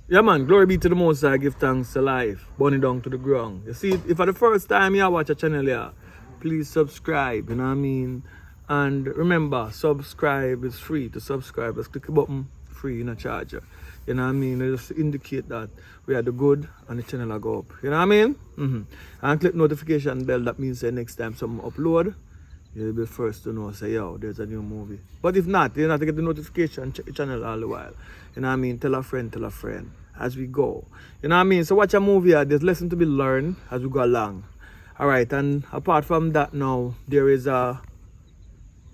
Yeah, man, glory be to the Most High, give thanks to life, burn it down to the ground. You see, if for the first time you watch a channel here, please subscribe, you know what I mean? And remember, subscribe is free to subscribe. Just click the button, free, in a charger. You know what I mean? It just indicate that we are the good and the channel will go up. You know what I mean? And click notification bell, that means that next time something upload, you'll be first to know, say, yo, there's a new movie. But if not, you have to get the notification, check the channel all the while. You know what I mean? Tell a friend as we go. You know what I mean? So watch a movie, there's lesson to be learned as we go along. Alright, and apart from that now, there is a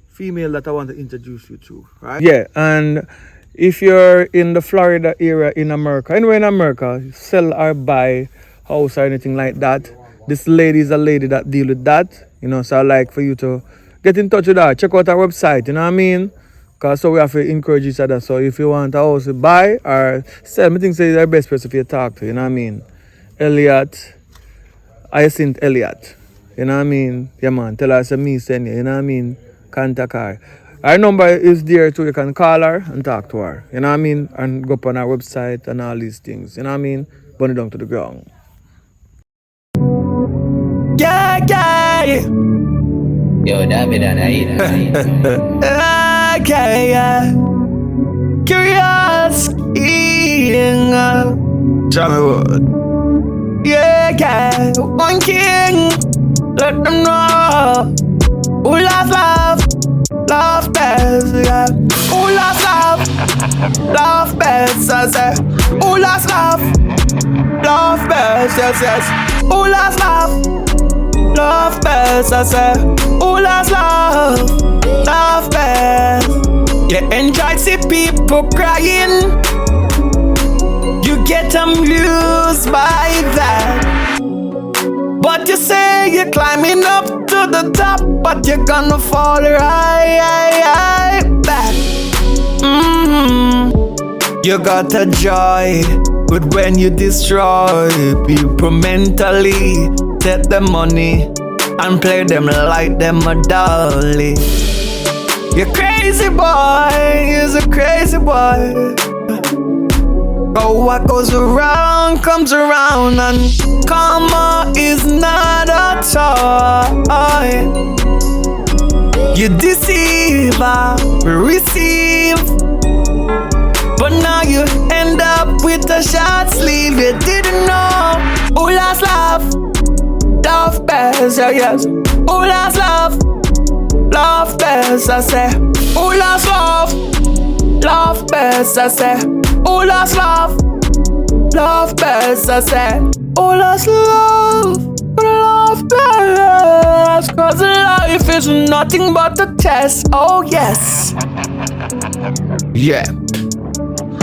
female that I want to introduce you to, right? Yeah, and if you're in the Florida area in America, anywhere in America, sell or buy house or anything like that, this lady is a lady that deal with that, you know, so I like for you to get in touch with her, check out our website, you know what I mean? Because so we have to encourage each other. So if you want a house to buy or sell, I think say the best person for you to talk to, you know what I mean? Hyacinth Elliott, you know what I mean? Yeah man, tell her it's me send you know what I mean? Contact her. Her number is there too, you can call her and talk to her, you know what I mean? And go up on our website and all these things, you know what I mean? Burn it down to the ground. Yeah, yeah. Yo, David and Okay, yeah. Curious eating JAMMIWOOD. Yeah, yeah. One king. Let them know. Who loves love? Love best, yeah. Who loves love? Love best, I say. Who loves love? Love best, yes, yes. Who loves love? Love best, I say. Who loves love? Love best. You enjoy see people crying. You get amused by that. But you say you're climbing up to the top, but you're gonna fall right back. You got a joy, but when you destroy people mentally, take the money and play them like them a dolly. You crazy boy, you're a crazy boy. Oh, what goes around comes around, and karma is not a toy. You deceive, receive, but now you end up with a short sleeve. You didn't know who lost love, love best, yeah, yes. Who lost love, love best, I say. Who lost love, love best, I say. Who lost love, love best, I say. Who lost love best, 'cause life is nothing but a test, oh yes. Yeah.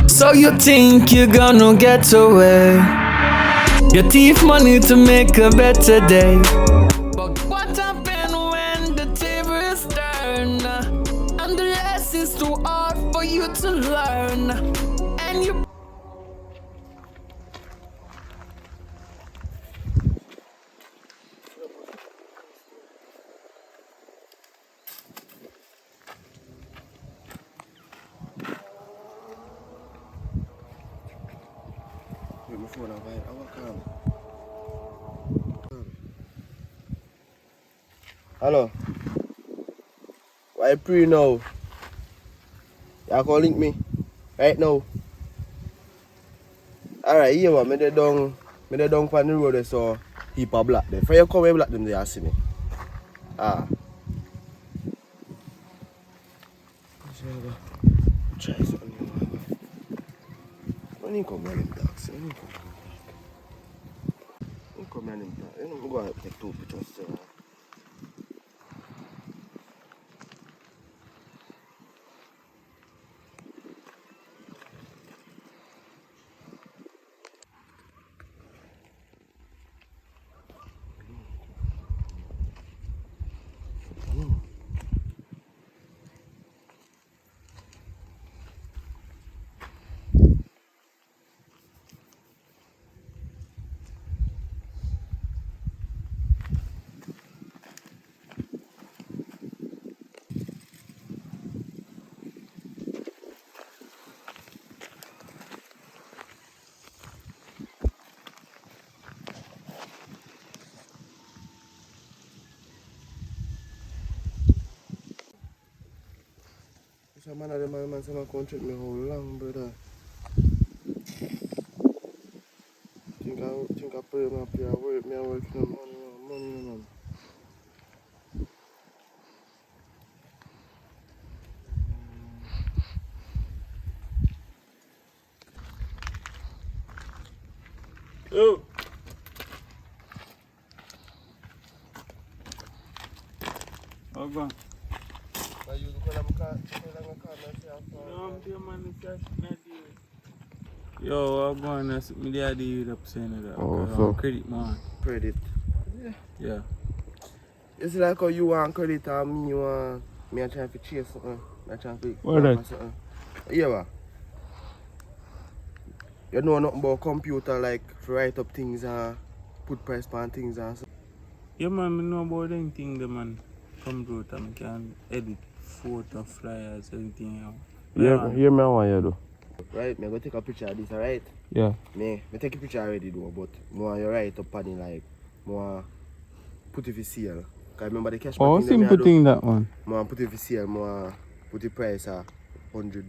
So you think you're gonna get away, you thief money to make a better day. But what happened when the table is turned, and the lesson's too hard for you to learn, and you Hello. Why pre now? You can link me right now. Alright, here man, me dey down on the road, so heap of black there. For you come and black them there, see me. Ah. Try something. I need to come running taxi. I need to come running taxi. I'm going to take 2 pictures. Some man of them man say come check me how long, brother. Think I pray my pay work, me I work no money, man. Oh. Oh, go on. But you look at them car, Yo, I'm going to sit me there, the up saying that. Oh, so credit, man. credit. Yeah. It's like how you want credit and me want me a trying to chase something. I trying to What that? something. Yeah, ba? You know nothing about computer like to write up things and put price on things and so. Yeah, man, I know about anything, the man. Computer, I can edit photo, flyers, everything. Yeah, hear me want you do. Right, me go take a picture of this, alright? Yeah. Me take a picture already though, but more you write up on it like more put it for sale. Cause remember the cash Oh, simple thing that one. More put it for sale, more put the price at 100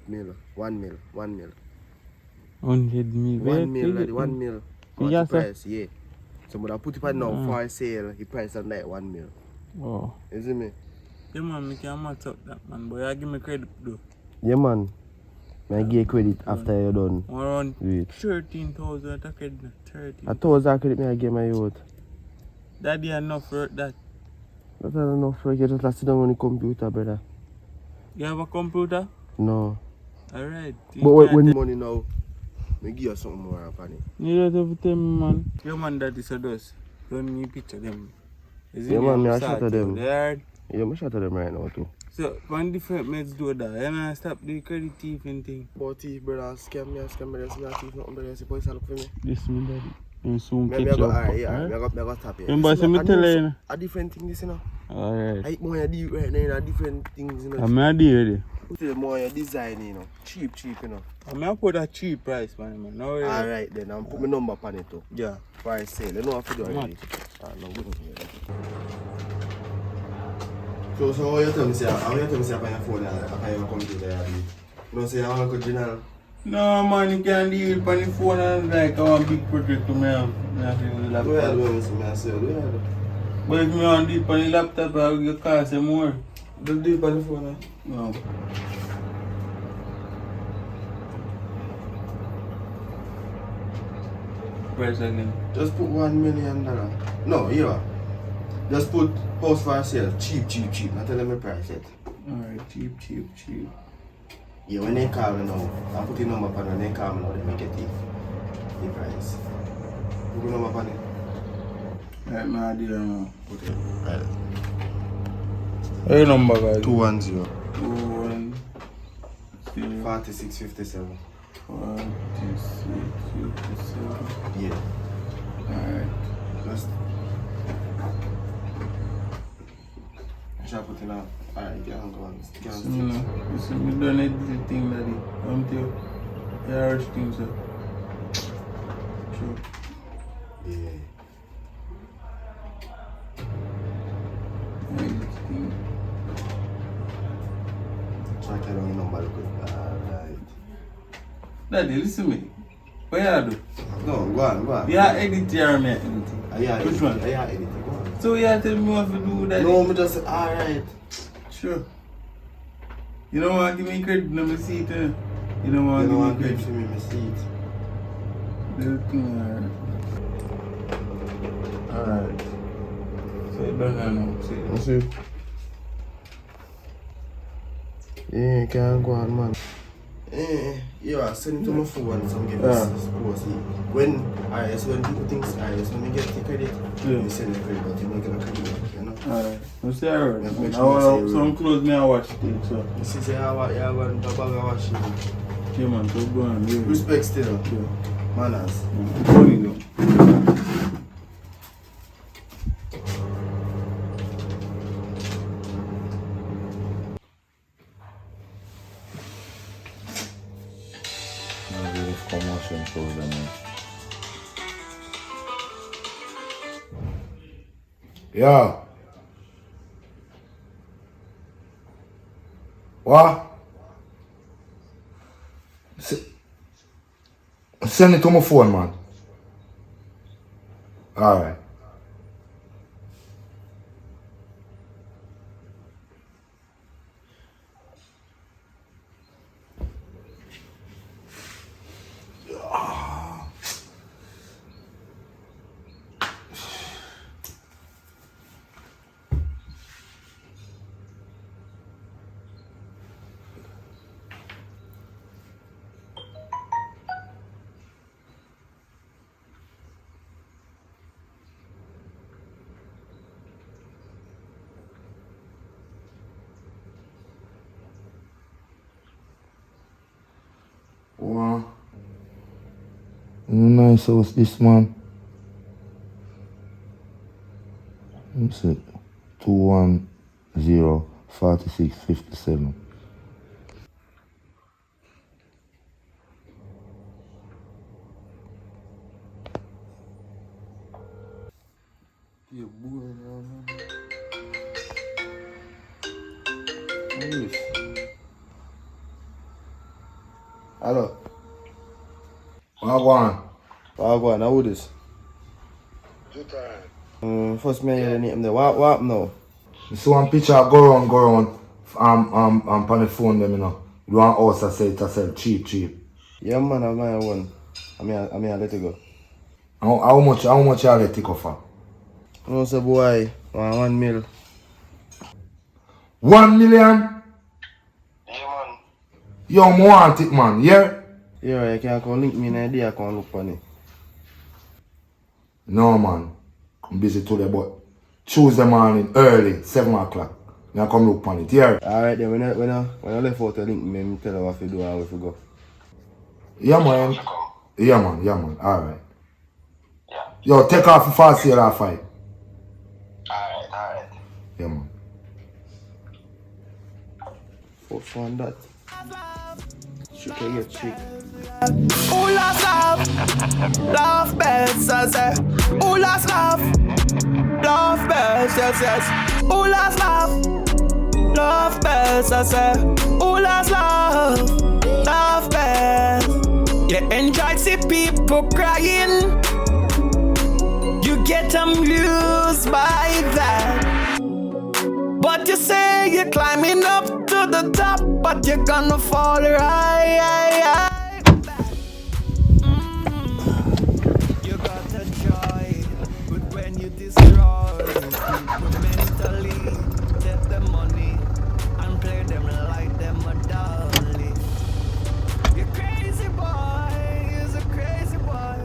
mil, 1 mil, 1 mil. 100 mil. 1 mil, like 1 mil. Yeah, the price, yeah. So I put it on now for sale, the price on that 1 mil. Oh. You see me? Yeah, man, I can match up that, man. But you give me credit, though. Yeah, man. I give credit after you're done. Around Wait. 13,000 credit. 13. 1,000 credit me I give my youth. Daddy enough for that. That's not enough for you just sit down on the computer, brother. You have a computer? No. Alright. But when money now, I give you something more upon it. You don't have to tell me, man. Your man that is a dust. Don't need picture them. Is Yeah, man, I shot at them. There. Yeah, I shot at them right now too. So, one different mates do that. You know, stop the credit thief and thing. But thief, brother, scam me, there's no thief, nothing, brother. See, police look for me. This me, daddy. You soon Me catch go, up. alright, yeah, I got stop here. Remember, see me tell you. A different thing, this, you know. Alright. I eat more deal right now, you know, different things, you know. I'm not there. Put it more your design, you know. Cheap, you know. I'm not put a cheap price, man. No, Alright then, I'm put my number on it too. Yeah. For I sale, you know what to do already. No good. So how you tell me say, how you tell me say upon your phone, upon your computer, you know say you want to go general? No, man, you can't deal with the phone and like I want big project to me have the laptop. Do I say, do you? But if me want to do it on the laptop, I will cost you more. Don't do it on the phone, No. Price again. Just put $1 million. No, yeah. Just put house for sale, cheap. Not tell them the price yet. Alright, cheap. Yeah, when they call me now, I put the number on and they call me now, they make it the price. Put the number on it. Right, my idea now. Okay, right. What your number, guys? 210 210 4657. 4657. Yeah. Alright. Just. Shall I put in a. Alright, you can go on. You see me done everything, daddy. I'm tell you. You rush things up. Sure. Yeah. Everything. Try to tell me your number real quick. Alright. Daddy, listen to me. What you do? No, go on. You are editing or me editing? Which one? I editing. Go on. So you are telling me what to do, daddy? No, me just say, alright. Sure. You don't want to give me credit, no me see it. You don't want to give me credit. For me, my seat. Everything alright. So you done now, see it. See. Yeah, can't go on, man. Yeah, send it to my phone so I get this post. When people think when we get the credit, we send the credit, but you don't get the credit, you know? Alright. You see alright. Make I sure want you say some clothes me I watch it, so. You see, say, I want to bag of washing. Yeah, man, so go on. Yeah. Respect still, Yeah. manners. Funny though. Commotion shows them. Yeah. What? Send it to my phone, man. Alright. Wow. Nice house this man. Let's see. 2104657. Yeah, boy, man. What is this? Hello. Wagwan. Wagwan, how would this? First me hear the name there. What now? You see one picture go around on the phone them, you know. You want house I say it yourself cheap. Yeah man, I'm my one. I mean I let it go. How much you let it go for? No say boy, 1 mil. 1 million? Yeah man. Yo, I want it, man. Yeah? Yeah, you can come link me in idea, I can look on it. No, man. I'm busy today, but Tuesday morning, early, 7 o'clock. I come look on it. Yeah? Alright then, when I left out the link me, me tell her what to do and where to go. Yeah, man. Yeah, man. Alright. Yeah. Yo, take off the fast sale at 5. Alright. Yeah, man. What's on that? Trick I get trick. Who loves love birds, I say. Who loves love birds, yes. Who loves love birds, I say. Who loves love birds. You enjoy see people crying. You get amused by that. But you say you're climbing up to the top, but you're gonna fall right. You got a joy, but when you destroy people mentally, take the money and play them like them a dolly. You crazy boy, is a crazy boy.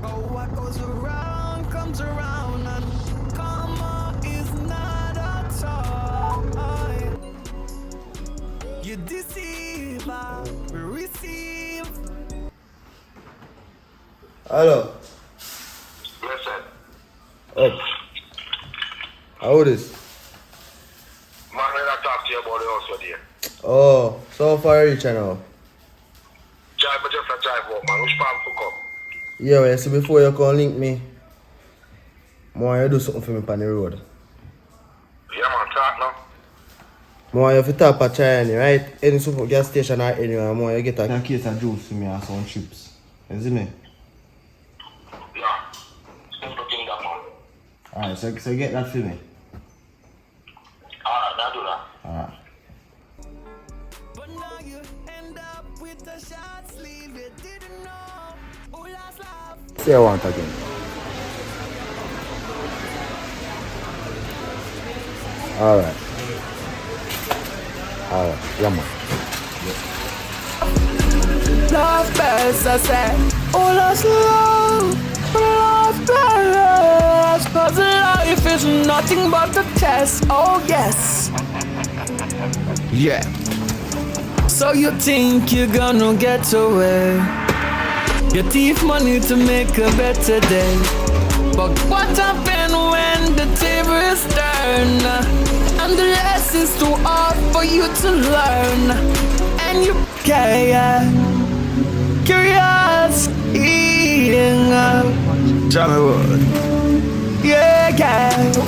Oh, what goes around comes around, and karma is not at all. You deceive, I receive. Hello. Yes, sir. Up. How would this? Man, I talk to you about the house with you. Oh, so far reach now. Drive, but just a drive up, man. Which part for come? Yeah, well, you see before you can link me, more you do something for me on the road. Yeah, man, talk now. More you have to tap a China, right? Any super gas station or anywhere, more you get a case of juice for me and some chips. You see me? Yeah. Simple thing that, man. Alright, so you get that for me. Alright, now do that. Alright. But now you end up with a short sleeve. You didn't know who lost love. Say I want again. Alright. Yeah, man. Love birds, I say. Who lost love birds. 'Cause life is nothing but a test. Oh yes. Yeah. So you think you're gonna get away? You thief money to make a better day. But what happens when the table is turned? And the lesson's too hard for you to learn. And you care. Curious eating up JAMMIWOOD. Yeah,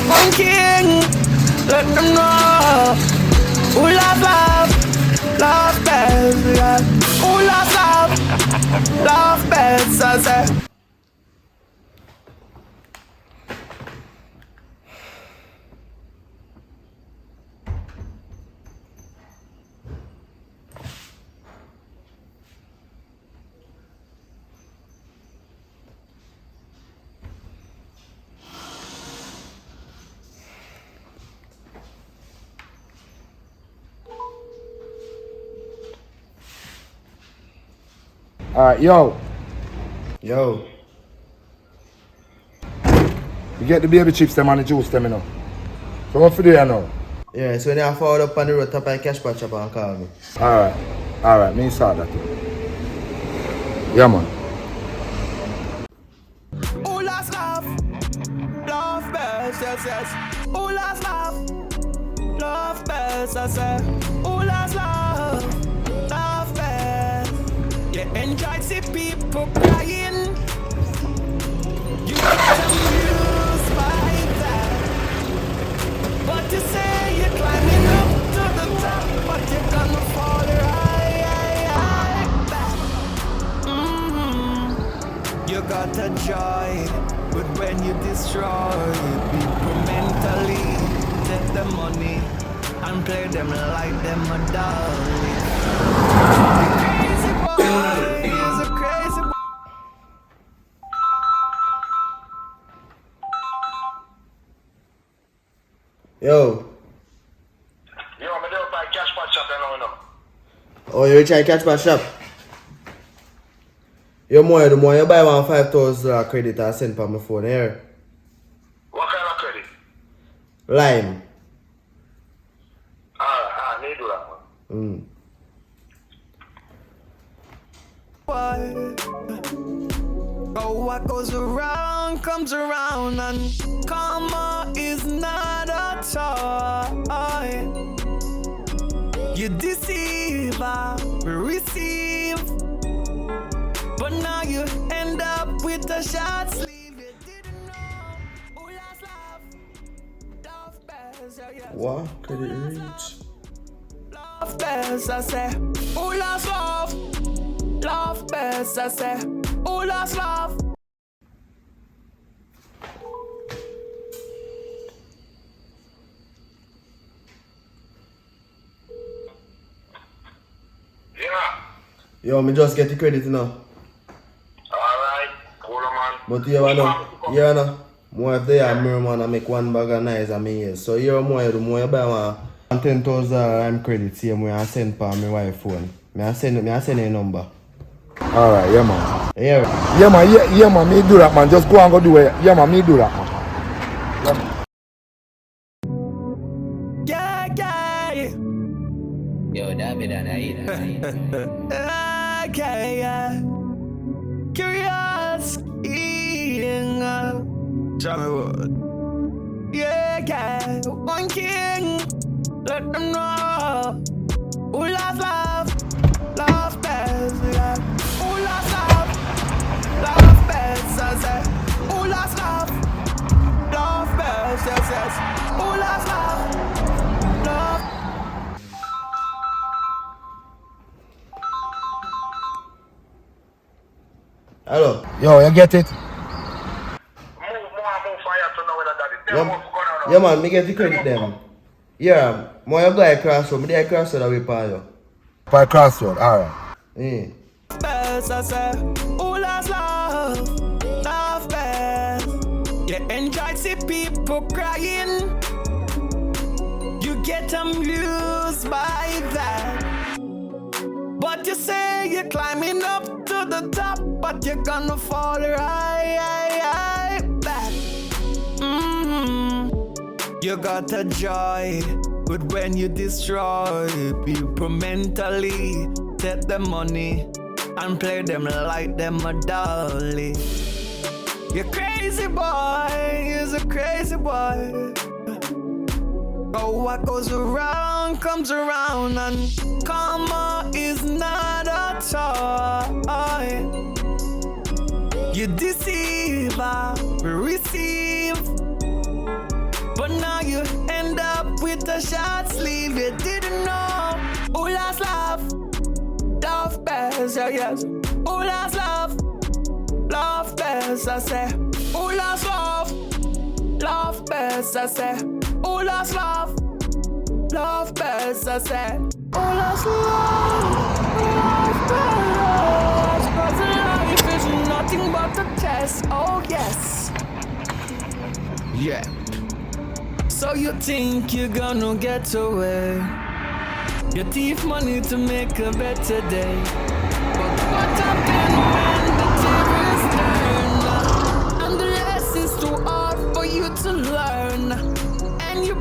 one king, let them know. Who love, love best, yeah. Who love, love best, I say. Alright, yo. Yo. You get the baby chips them and the juice them, you know. So what for do you now? Yeah, so when you forward up on the road, tap on cash patch up and call me. Alright, me start that. Yeah, man. Who loves love? Love best, yes, yes. Who loves love? Love best, I say. Who loves love? Love best. You enjoy see people crying. You get amused by that. But you say you're climbing up to the top, but you're gonna fall right back. You got a joy, but when you destroy people mentally, take the money and play them like them a dolly. The crazy boy is a crazy boy. Yo. Yo, I'm there by cash pot shop, you know. Oh, you reach and catch my shop? Yo, the more you buy one $5,000 credit and send for my phone here. What kind of credit? Lime. Need do that, man. Oh, what goes around comes around, and karma is not a toy. You deceive, I receive, but now you end up with a short sleeve. You didn't know who lost love, love best, yeah, yeah. What? Credit reach? Love best, I say. Who lost love? Love best, I say. Who lost love? Yeah. Yo, me just get the credit, you know. Alright. Cool, man. But you know, more if they are mirror man, I make one bag of nice and me yes. So you're more the more you buy one $10,000 I'm credit same way I send for my wife phone. I send a number. Alright, yeah, man. Yeah. Yeah, man, yeah, man, me do that, man. Just go and go do it. Yeah, man, me do that, man. Yeah, yeah. Yo, David and Aida. Okay, yeah. Curious eating JAMMIWOOD. Yeah, yeah. One king. Let them know who loves love. Love best, yeah. Who loves love? Love best, I say. Who loves love? Love best, yes, yes. Who loves love? Love. Hello. Yo, you get it? Move fire to know whether that is. Them what's going on. Yeah, man, me get the credit them. Yeah, more you go across road, me dey across road away for you. By crossroad, alright. Yeah. Best, I say. Who loves love? Love best. You enjoy see people crying. You get amused by that. But you say you're climbing up to the top, but you're gonna fall right back. You got a joy, but when you destroy people mentally, take the money and play them like them a dolly. You crazy boy is a crazy boy. Oh, what goes around comes around, and karma is not a toy. You deceive, I receive, but now you end up with a short sleeve. You didn't know best, yeah, yes. Who loves love? Love best, I say. Who loves love? Love best, I say. Who loves love? Love best, I say. Who loves love? Love best. 'Cause life is nothing but a test, oh yes. Yeah. So you think you're gonna get away? You thief money to make a better day. But what happened when the tables turn? And the lesson's too hard for you to learn. And you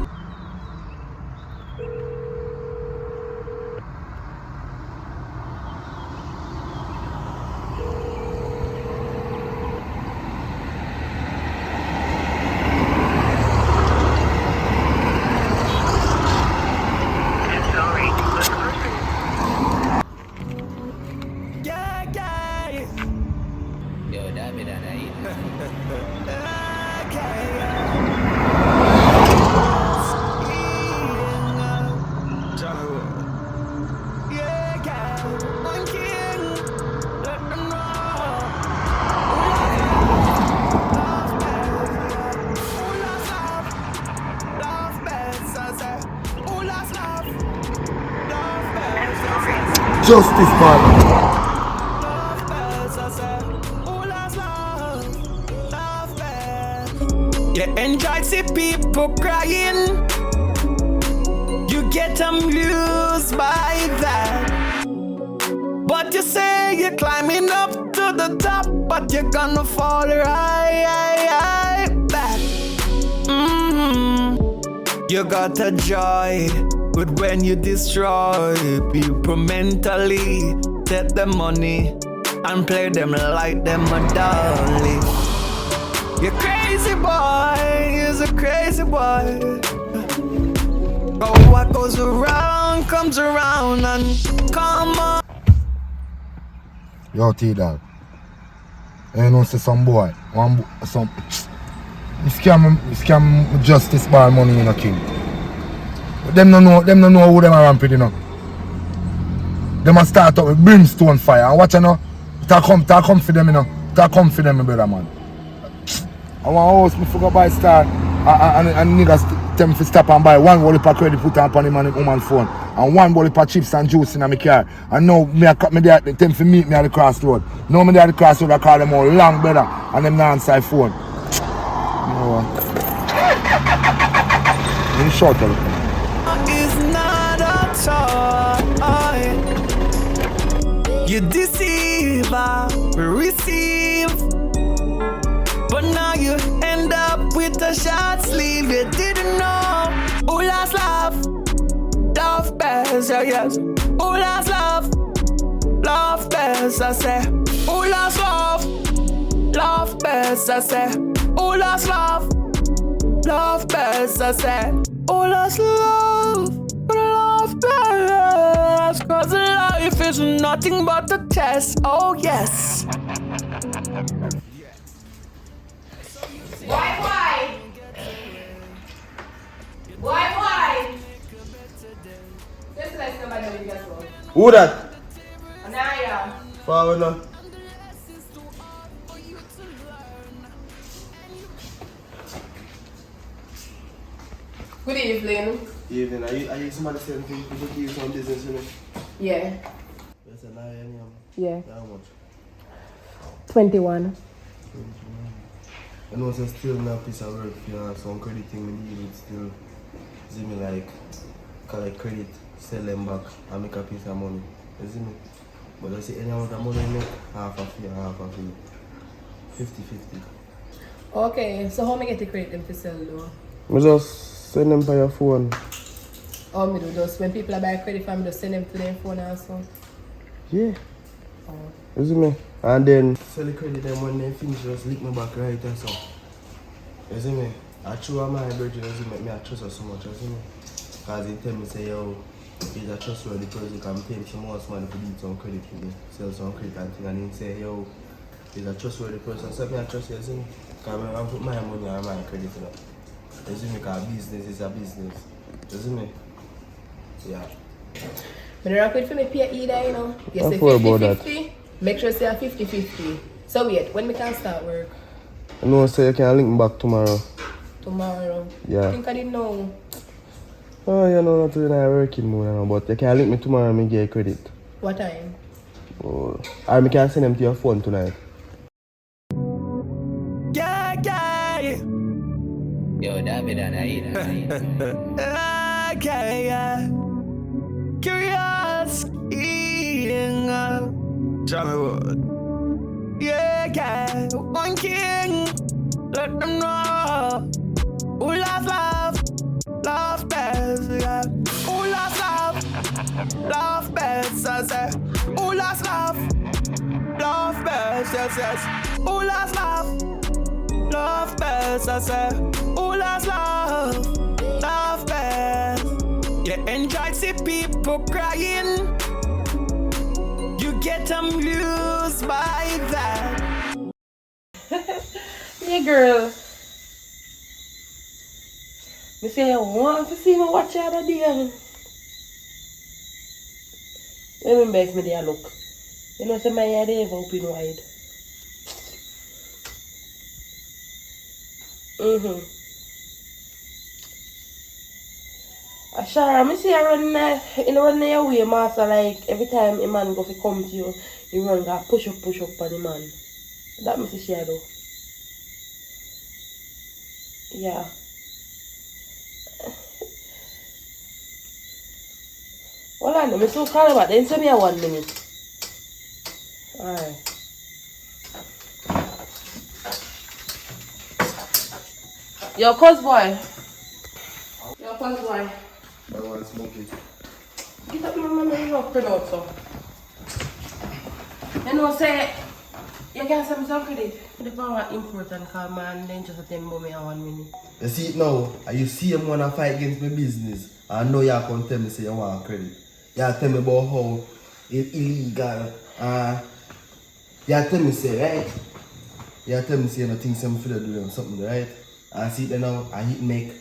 Yo, damn it, and I eat. Justice, man. You enjoy see people crying. You get amused by that. But you say you're climbing up to the top, but you're gonna fall right back. You got a joy, but when you destroy people mentally, take the money and play them like them a dolly. You crazy boy, is a crazy boy. Oh, what goes around comes around and come on. Yo, T-Dog. You know, say some boy, some scam justice bar money in a king. But them no know who them are ramping, you know. Them a start up with brimstone fire. And watch you know, talk come for them, you know. Talk come for them, my brother, man. I want house, me forgot buy star. And niggas tell me to stop and buy one wally per credit put on him and the woman phone. And one wally per chips and juice in my car. And now me there, tell me to meet me at the crossroad. Now me there at the crossroad, I call them all long brother. And them now answer phone. You know what? In short, It's not a toy. You deceive, receive. But now you end up with a short sleeve. You didn't know. Who loves love? Love best, yeah, yes. Who loves love? Love best, I say. Who loves love? Love best, I say. Who loves love? Love best, I say. Who loves love? Love best. 'Cause life is nothing but a test, oh yes. Why? Just like somebody will get wrong. Who that? Anaya. Forward now. Good evening. Evening. Are you somebody saying to give you some business, you know? Yeah. Yes, Anaya, Yeah. how much? 21. I know it's still not a piece of work, you know, some credit thing we need it still. See me like collect credit, sell them back, and make a piece of money. You see me? But I see any amount of money I make, half of you, 50-50. Okay, so how me get the credit them to sell though? I just send them by your phone. How me do just when people are buy credit from me, just send them to their phone also? Yeah. Oh. You see me? And then sell the credit them when they finish, just lick me back right and so. You see me? I true my virgin, you see me, I trust her so much, you see me? Because they tell me, say, yo, he's a trustworthy person, can pay me some more money to do some credit for me, sell some credit and thing, and then say, yo, he's a trustworthy person, so I trust you, see me? Because I put my money on my credit, you know? You see me? Because business is a business, you see me? Yeah. When you rock with for me pay either, you know. You Don't say worry about 50-50, make sure say 50-50. So wait, when we can start work? I know, so you can link me back tomorrow. Tomorrow. Yeah. I think I didn't know. Oh, you know, not really working more now, but you can link me tomorrow and me get credit. What time? Oh. Or me can send them to your phone tonight. Yeah, yeah. Yo, David and Aida. Okay, yeah. Curious eating JAMMIWOOD. Yeah, yeah. One king. Let them know. Who loves love? Love best, yeah. Who loves love? Love best, I say. Who loves love? Love best, yes, yes. Who loves love? Love best, I say. Who loves love? Love best. You enjoy see people crying. You get amused by that. Yeah, girl. Me say I want to see me watch the other day. Let me make me there look. You know, say my head is open wide. Sure, I see I run your way, master, like every time a man go to come to you, you run go push up on the man. That me see she do. Yeah. Hold on, I'm so call about then send me a 1 minute. Alright. Yo, cuz boy. Yo, cuz boy. I want to smoke it. Get up, my man, you print out so. You know, say, you can send me some credit. The power important call man, then just attend me a 1 minute. You see it now, and you see him wanna fight against my business. I know you can tell me say you want credit. You tell me about how it's illegal. You tell me say, right? You tell me say you know things I'm for doing something, right? I see it now, I hit make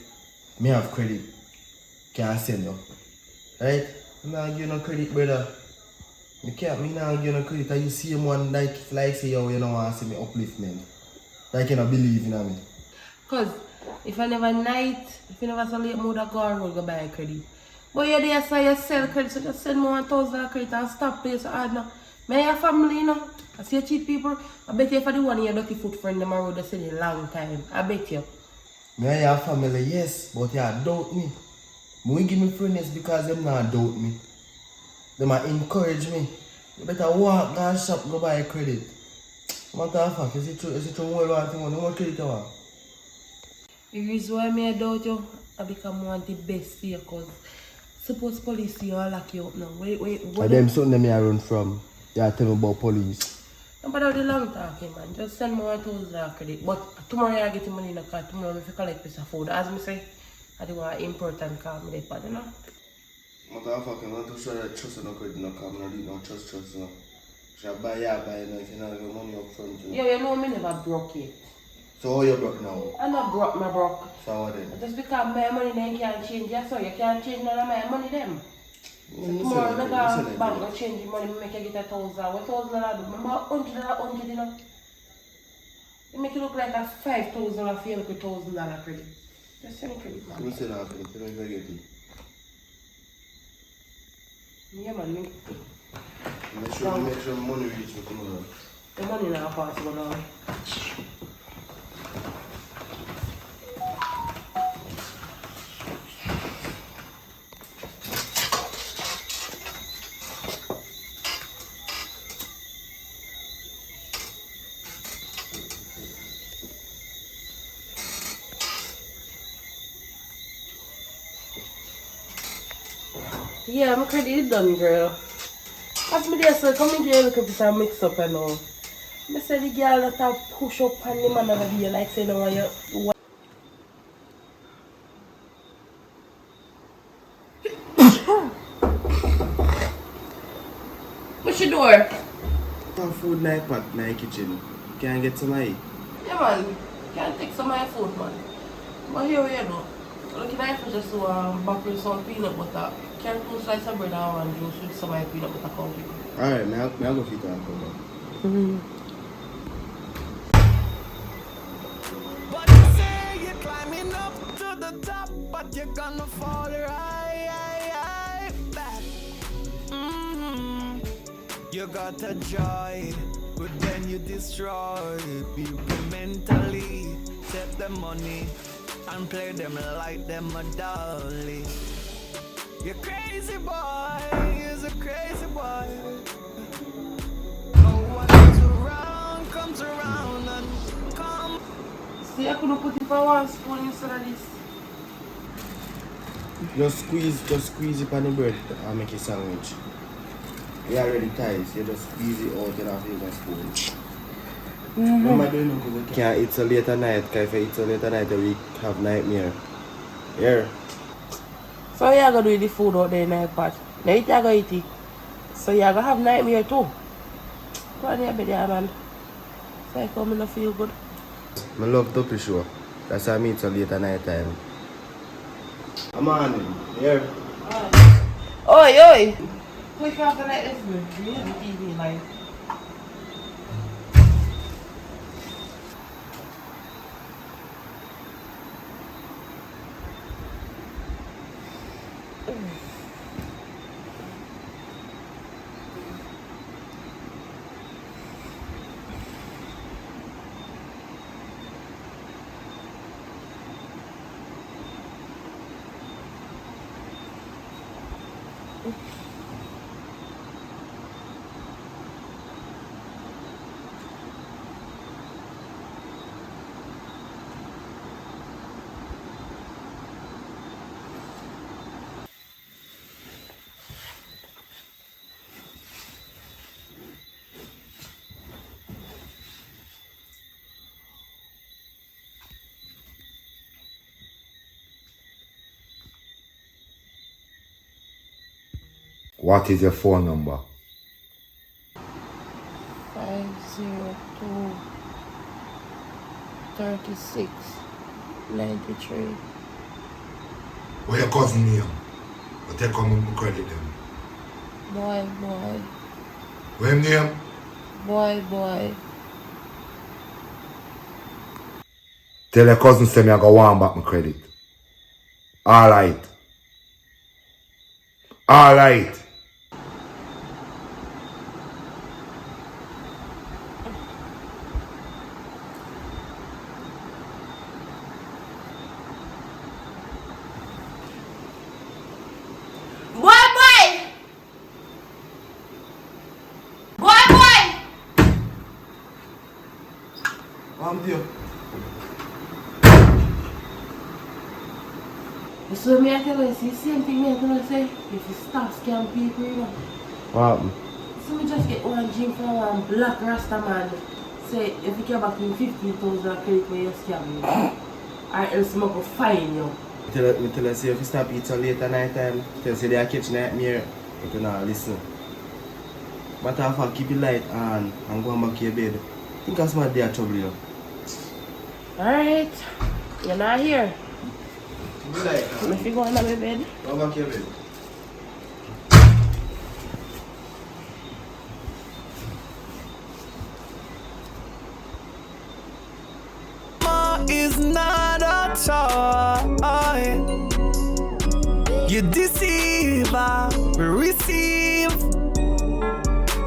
me have credit. Can't send you. Right? I'm not giving no credit, brother. Me not give no credit. And you see him one like say you don't want to see me upliftment. Like you don't believe in me. Cause if I never night, if you never sell it, more go and go buy a credit. But you there so you sell credit, so just send me 1,000 credit and stop paying so hard now. Me and your family, you know. I see you cheat people. I bet you if I the one of your dirty foot friend them around the city a long time. I bet you. Me and your family, yes, but you doubt me. Me give me friends because them not doubt me. They might encourage me. You better walk, go shop, go buy a credit. Matter of fact, is it true more one thing, no more credit you want? The reason why I doubt you, I become one of the best here because suppose police see you and lock you up now. And them something them I run from. You tell me about police. No matter the long talking, man. Just send me 1,000 credit. But tomorrow I get the money in the car. Tomorrow if you collect piece of food. As I say, I do want important call me there, but you know. Matter of fact, I want to show that trust in no credit, no come, no need no trust, no. Should buy, no, if you don't have your money up front. Yeah, you know me never broke it. So how you broke now? I'm not broke, my broke. So what then? Just because my money then can't change, yeah, so you can't change none of my money them. Tomorrow I go bank go change the money, make you get 1,000. What $1,000 I do? Remember $100, you know? It make it look like a 5,000 or $1,000 credit. Just send credit, man. You say that, you don't even get it. Yeah, man. Make sure money reach me tomorrow. The money now possible now. Yeah, my credit is done, girl. As me there, so come in here look up this and mix up and all. I say the girl that have push up and the man over there like say no you. What's your door? Some food in my kitchen. Can I get some of it? Yeah man, can't take some of my food man. But here we go. Look at I just bottle some peanut butter. Can two slices of bread and one juice with some of peanut butter coffee. Alright, may I go fit and come back. But you say you're climbing up to the top, but you're gonna fall right back. You got a joy, but then you destroy people mentally. Take the money and play them like them a dolly. You're crazy boy, you're a crazy boy. Oh, what comes around and come. See, I couldn't put it for one spoon instead of this. Just squeeze it on the bread and make a sandwich. You already tight, you just squeeze it out and have a spoon. Remember doing no good. Can't eat so late at night, because if you eat so late at night, you have nightmare. Here. So you're going to do with the food out there in the pot. Now you're going to eat it. So you're going to have nightmare too. Go on your bed there, man. So I come and feel good. I love duppy show. That's why I meet so late at night time. I'm on him. Here. Oi! Quick after like this, bro. You have the TV live. What is your phone number? 502 36 93. What your cousin name? But they come and credit them. Boy. What him name? Boy. Tell your cousin say me I go want back my credit. Alright. I'm there. So me I tell you, it's the same thing me I tell you, say, if you stop scam people, you know. What happened? So me just get one gym for one black rasta man. Say, if you come back in 15,000 credit for your scam, you know. Or else I go fine you. Tell her, say if you stop eating so late at night time, tell say they are catching nightmare, you can not listen. Matter of fact, keep it light and go back to your bed. Think of somebody there trouble you. Alright, you're not here. Keep it light. If you go on my bed. Go back to your bed. Is not a toy. You deceive, I receive.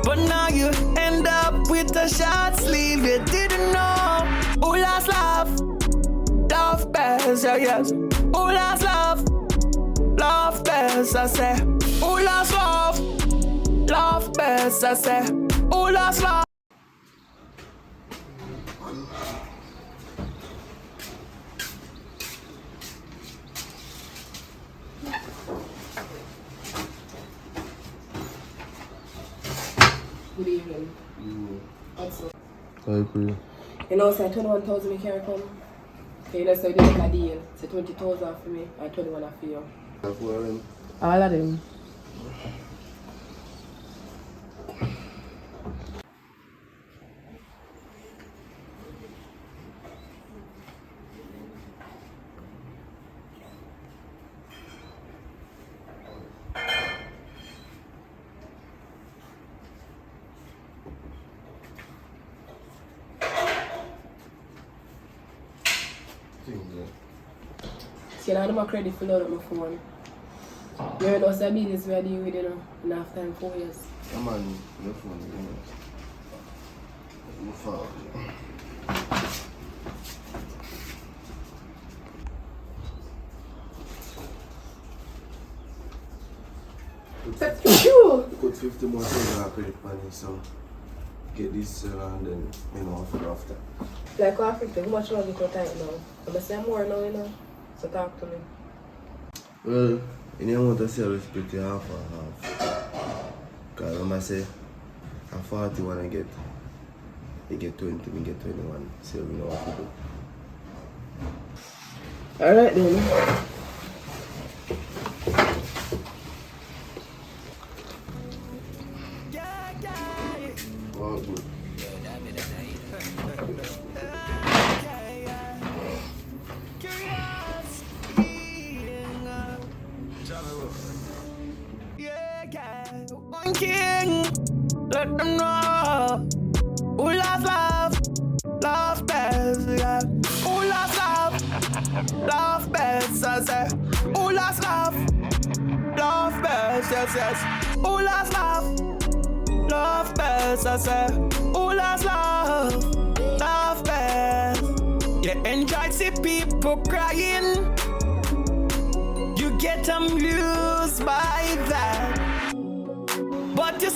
But now you end up with a short sleeve. You didn't know who lost love. Love best, yeah, yes. Who lost love? Love best, I say. Who lost love? Love best, I say. Who lost love? Good evening. What's up? Hi, Pri. You know, say 21,000 me carry come. Okay, you know, so you did make a deal. Say 20,000 for me and 21 for you. All of them. things, yeah. See, I don't have credit for load up my phone. You know, some business we are dealing with, you know, in after 4 years. I'm on your phone, you know. You fall. Put 50 more things on credit money, so get this and then, you know, after. Like, Africa, how much longer you got time now? I'm going to say more now, you know, so talk to me. Well, you don't want to say respect you half and half. Because when I say, I'm 40 when I get, you get 20, me get 21. So we know what to do. Alright then. All good. One king, let them know who loves love, love best, yeah. Who loves love, love best, I say. Who loves love, love best, yes, yes. Who loves love, love best, I say. Who loves love, love best. You enjoy see people crying. You get amused by that. But you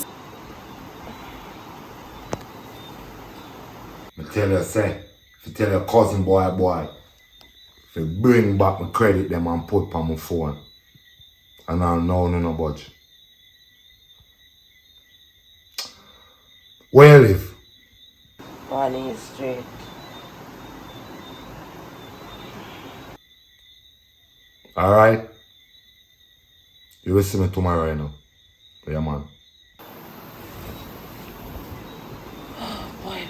I tell you, say, if you tell your cousin boy, if you bring back my credit them and put on my phone, and I'll know no budge. Where you live? One is straight. Alright? You will see me tomorrow, you know. Yeah, man. Boy.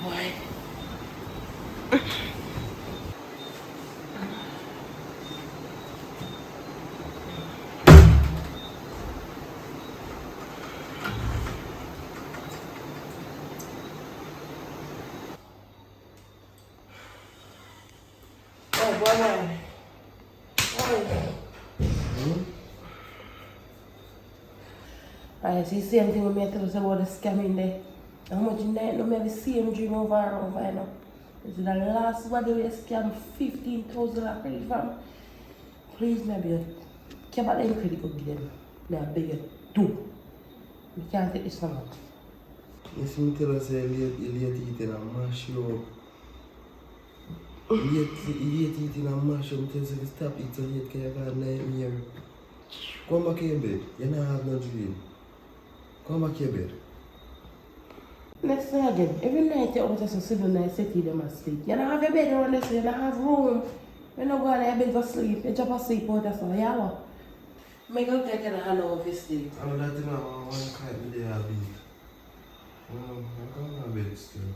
I see same thing when me tell us about the scamming there. How much in there? No, me have the same dream over and over, you know. This is the last one we scam 15,000 credit from. Please, maybe keep out any credit go give them. Me I beg you, do. We can't take this no more. You see me tell us you late eating and mash you up. Late eating and mash up. Tell you stop eating so late because you got nightmare. Come back to your bed. You don't have no dream. Come back to your bed. Next thing again, every night you out of 7 nights, you see them asleep. You don't have your bed around this, you don't have room. You don't go on your bed for sleep. You jump asleep out of so yeah what? Make up like a hand over your sleep. I'm not in one kind day a beat. I'm going to bed still.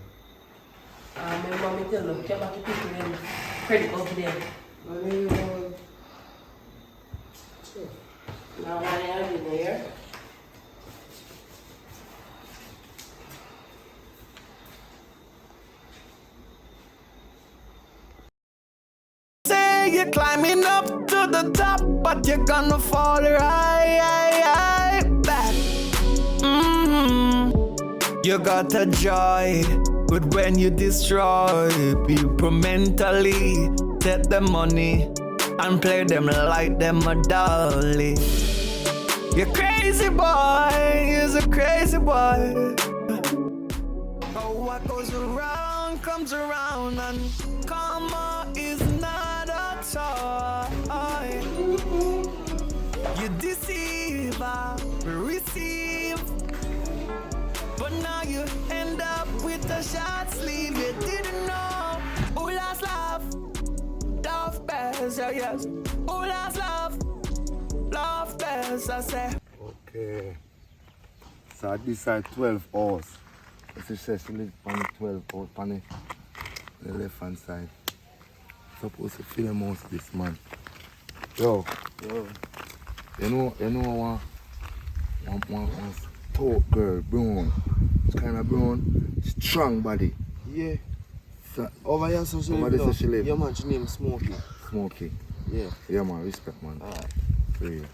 My mommy tell them, come back to people them credit over there. Now when I have in there. say you're climbing up to the top, but you're gonna fall right back. You got a joy, but when you destroy people mentally, take the money and play them like them a dolly. You're crazy boy, you're a crazy boy. Oh, what goes around comes around, and karma is not a toy. You deceive, receive, but now you end up with a short sleeve. You didn't know who lost love, love best, yeah, yes. Who lost love best, I say. Okay. So this is 12 hours. It's just live on the 12 hours on the left hand side. Supposed to feel the most this man. Yo. You know one tall girl, brown. It's kind of brown, strong body. Yeah. Over here, so Somebody say she live. Yeah, man, she name Smokey. Smokey. Yeah. Yeah, man, respect, man. Alright. For real.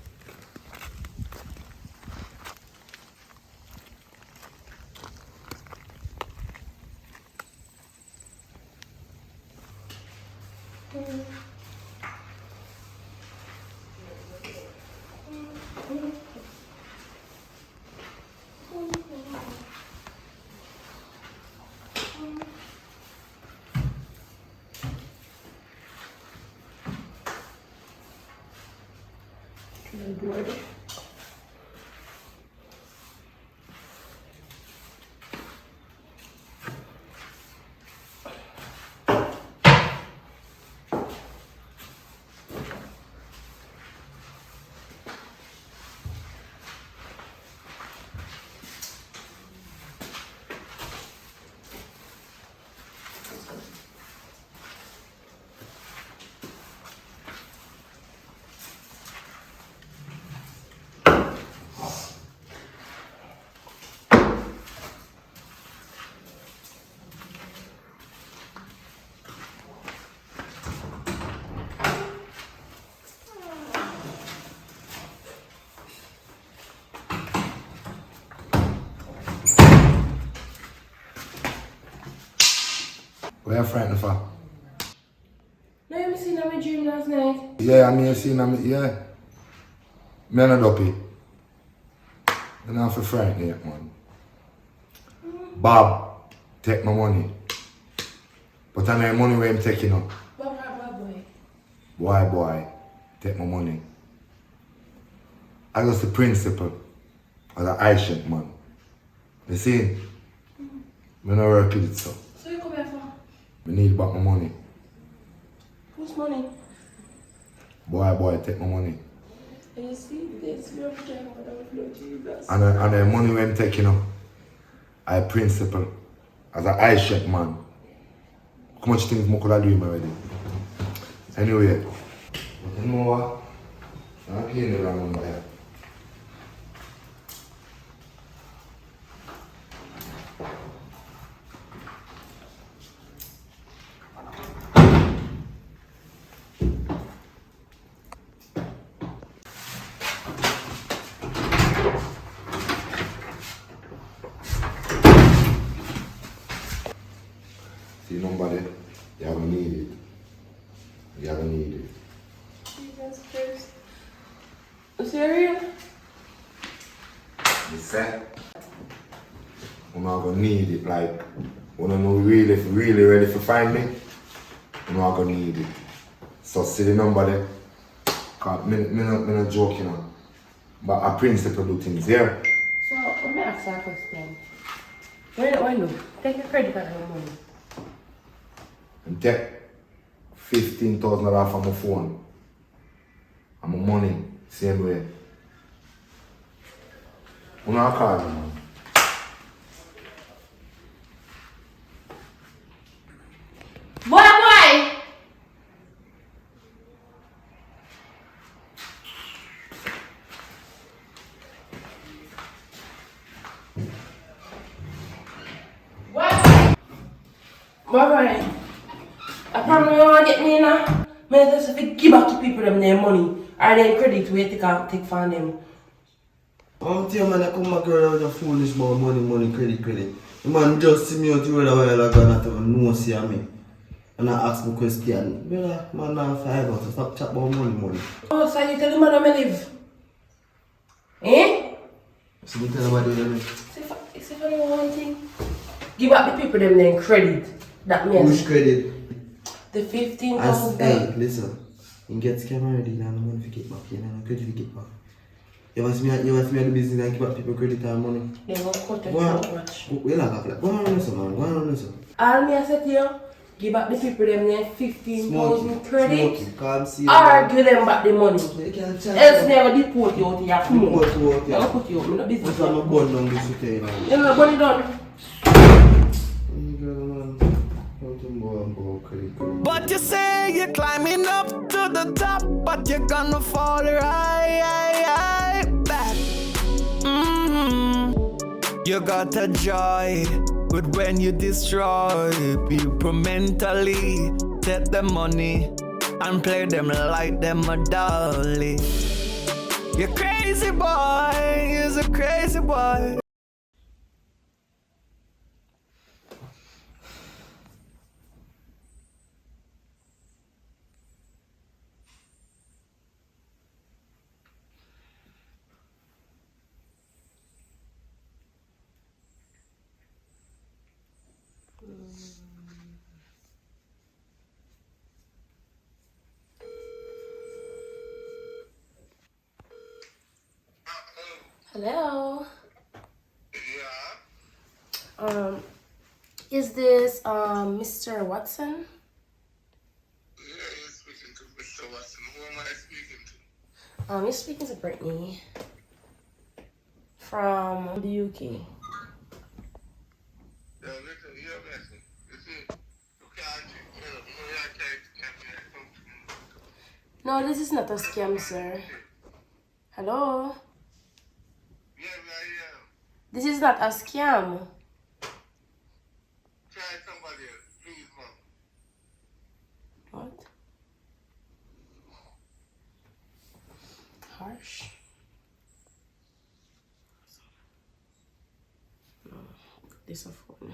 What are you frightened for? No, you seen in my dream last night. Yeah, I mean, see, yeah. Me not dopey. I'm not for frightened yet, man. Bob, take my money. But I know money where I'm taking up. Boy, take my money. I just the principle of the Aisha, man. You see? I don't work with it, so. So you come here for? I need back my money. Whose money? Boy, take my money. And you see this, you're trying to Jesus. And the money when I'm taking up, I principle as an eye check man. How much things I could do already? Anyway, but you know what? I'm playing the wrong one there. See number there? You have need it. You have need it. Jesus Christ. Is it real? You say? You're not gonna need it. Like, when you know really ready to find me, you're not gonna need it. So see the number there? Cause me not joking, you know. But a principle do things here. So, let me ask you a question. Why no? Take your credit card and money. And take $15,000 from my phone. And my money, same way. You know I call me, man. Boy! Boy! I promise you want to get me now. Man, just if you give back to people them their money, or their credit where they can take from them. I'm telling you, man, I come back here with a foolish about money, credit. The man just see me out the road a while ago and not even know see me. And I ask me question, brother, man, now $5 stop chat about money. Oh, so you tell the man where I live? Eh? So you tell him what you do? It's if I know one thing. Give back the people them their credit. That means Push credit. the 15,000. Hey, listen. You get scam already, now the money to get back. You know, credit to get back. You want me to do business and give back people credit and money? They won't cut it Go on. so much. We like that. Go on, listen, man. Go on, listen. All me I said to you, give back the people them their 15,000 credit. Smoky, calm, see. Or give them back the money. You can't chat. Else never deport you out here. Come on. Deport you out here. I'll put you up. I'm not business. But I'm a bun down this weekend, you know. You know, money done. But you say you're climbing up to the top, but you're gonna fall right back. You got a joy But when you destroy people mentally, take the money and play them like them a dolly. You crazy boy, you're a crazy boy. Hello. Yeah. Is this Mr. Watson? Yeah, you're speaking to Mr. Watson. Who am I speaking to? You're speaking to Brittany from the UK. Yeah, listen, you're messing. You see, you can't, No, this is not a scam, sir. Hello? Yeah, yeah. This is not a scam. Try somebody else, please, ma'am. What? Harsh. No, this a phone.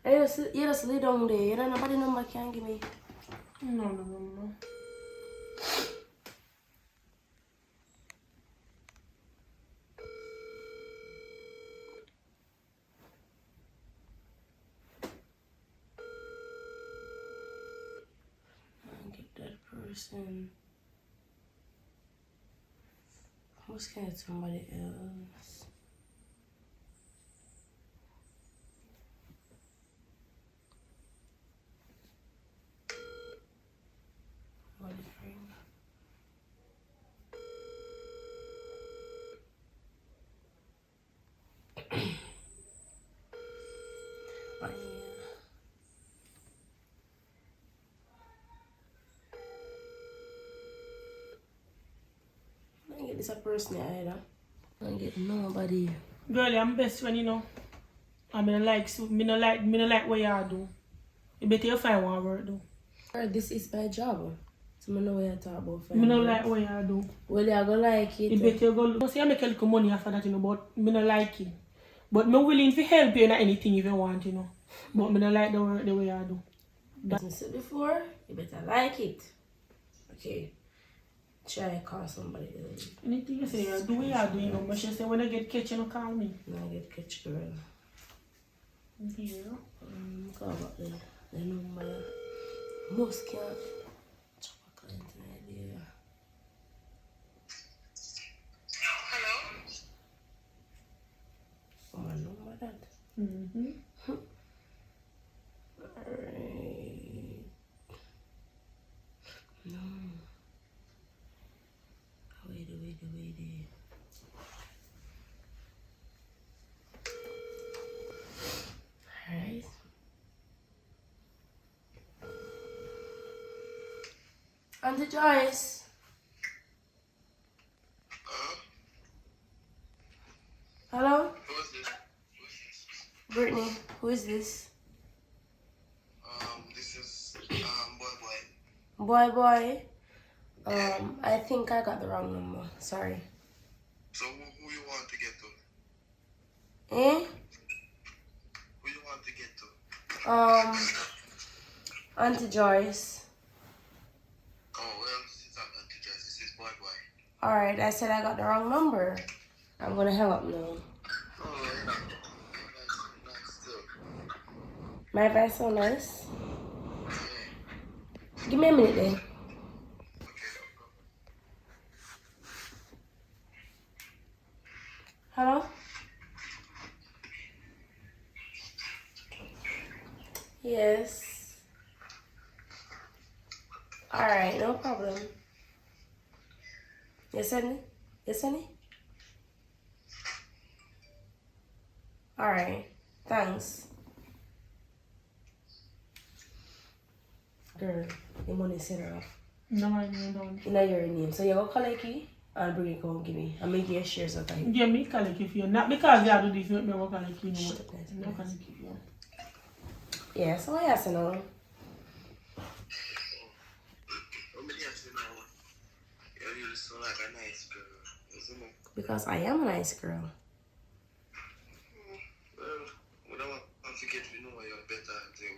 Hey, you just lay down there. You don't know nobody number can give me. No. Get that person. Who's getting somebody else? What is ring? Oh, yeah. I get this a person either. I don't get nobody. Girl, I'm best friend, you know. I mean, me no like what you do. You better you find one work do. This is my job. So I know what you talk about. Me no like what you do. Well, you go like it. You better go look. See, I make a little money after that, you know, but me no like it. But me willing to help you in anything if you want, you know. But me no like the work the way you do. As I said before, you better like it. Okay. Try call somebody else. Anything you say, you do what you do, you know. But she say when I get catch, you know, call me. No, I get catch girl. Yeah. Call back the number. Most can't chop a client idea. Hello? Oh, my number that. Mm-hmm. Alright. No. Wait. Alright. Auntie Joyce. Hello? Who is this? Brittany, who is this? This is, Boy. I think I got the wrong number. Sorry. So who you want to get to? Eh? Who you want to get to? Auntie Joyce. Oh, well, this is not Auntie Joyce, this is Boy. Alright, I said I got the wrong number. I'm gonna hang up now. Oh, nice still. My advice so nice. Give me a minute then. Hello? Yes. Alright, no problem. Yes, honey? Alright, thanks. Girl, your money set her off. No, I don't. You know your name. So you go call Key? and bring it home, give me. And make your shares out of it. Yeah, me collect if you not because you do this, make me work collect you know. No collect if you. Yeah, so I ask you now. You sound like a nice girl, isn't it? Because I am a nice girl. Well, we don't want to get to know you're better thing.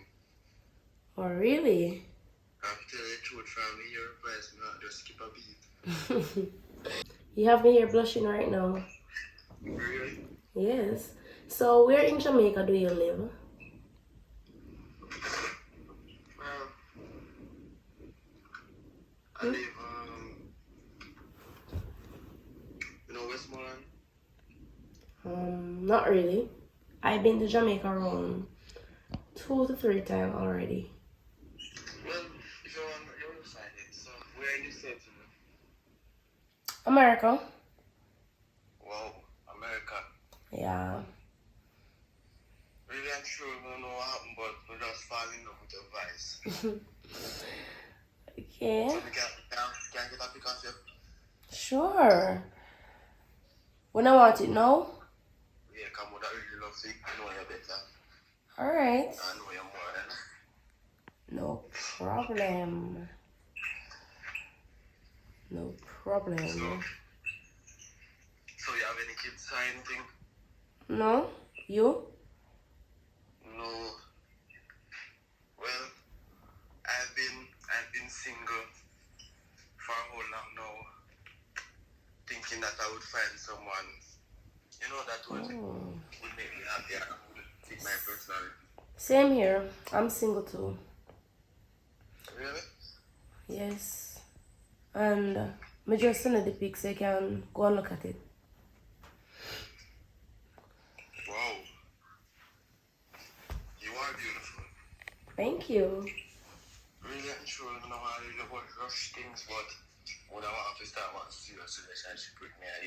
Oh, really? I'll tell you the truth from your advice, not just skip a beat. You have me here blushing right now. Really? Yes. So, where in Jamaica do you live? Well, I live, you know Westmoreland? Not really. I've been to Jamaica around 2 to 3 times already. Well, if you want, you'll find it. So, where in the States? America? Wow, America. Yeah. Really, I'm sure we don't know what happened, but we just fall in love with your voice. Okay. So, we can get a pic of you? Sure. When I want it now? Yeah, come with that really love to know you better. Alright. I know you more than No problem. No problem. So you have any kids or anything? No? You? No. Well, I've been single for a whole long now, thinking that I would find someone, you know, that would make me happy and would fit my personality. Same here. I'm single too. Really? Yes. And I just send the pic so you can go and look at it. Wow. You are beautiful. Thank you. Really, I'm sure you know how you want to rush things, but when I want to start one serious relationship with me and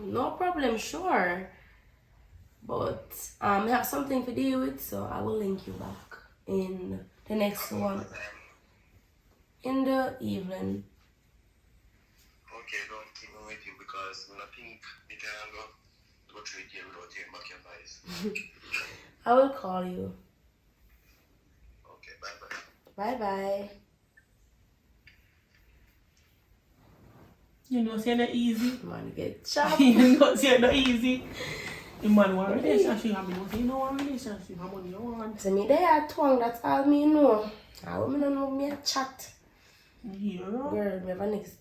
you. No problem, sure. But I have something to deal with, so I will link you back in the next one. In the evening. Okay, don't keep me with you because when I think you can go through it here without taking back your advice. I will call you. Okay, bye-bye. Bye-bye. You know, say not easy. Man, get chopped. You know, say not easy. The man want a relationship, I mean, you know what relationship, how money you want. So me there twang, that's all me know. I want me to know me a chat. Yeah. Girl, me have a next.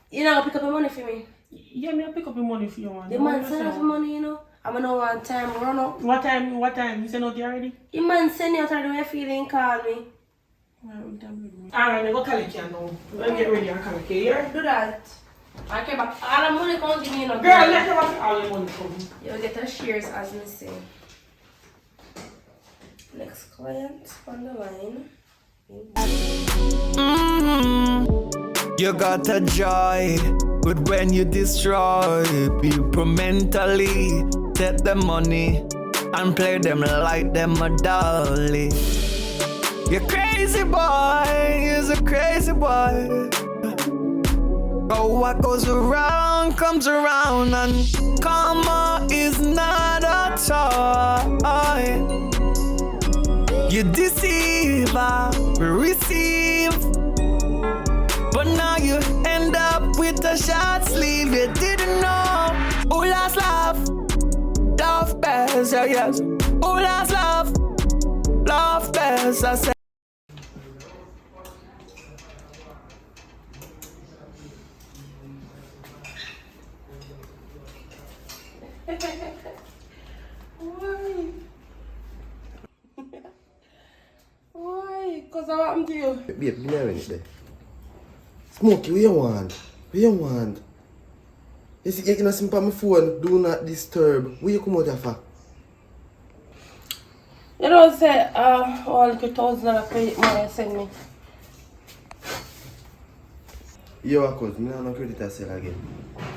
You know, pick up your money for me. Yeah, me pick up your money for you, man. The man send out the money, you know. I'm gonna one time run up. What time? You send out there already? The man send you out of the way feeling call me. Alright, I go collect you now. Let me get ready and collect you here. Do that. I came back. All the money come give me, you know. Girl, let me back all the money come. You'll get a shares as me say. Next client on the line. You got a joy, but when you destroy people mentally, take the money and play them like them a dolly. You crazy boy, you's a crazy boy. But what goes around comes around, and karma is not a toy. You deceive, receive, but now you end up with a short sleeve. You didn't know who lost love, love best, yeah, yes. Who lost love best, I said. Why? Why? Because I want to you. Babe, you never it there. Smokey, what you want? What you want? You see, you can see on my phone, do not disturb. Where you come out of? You don't say, $1,000 credit money send me. You are cause me no credit I sell again.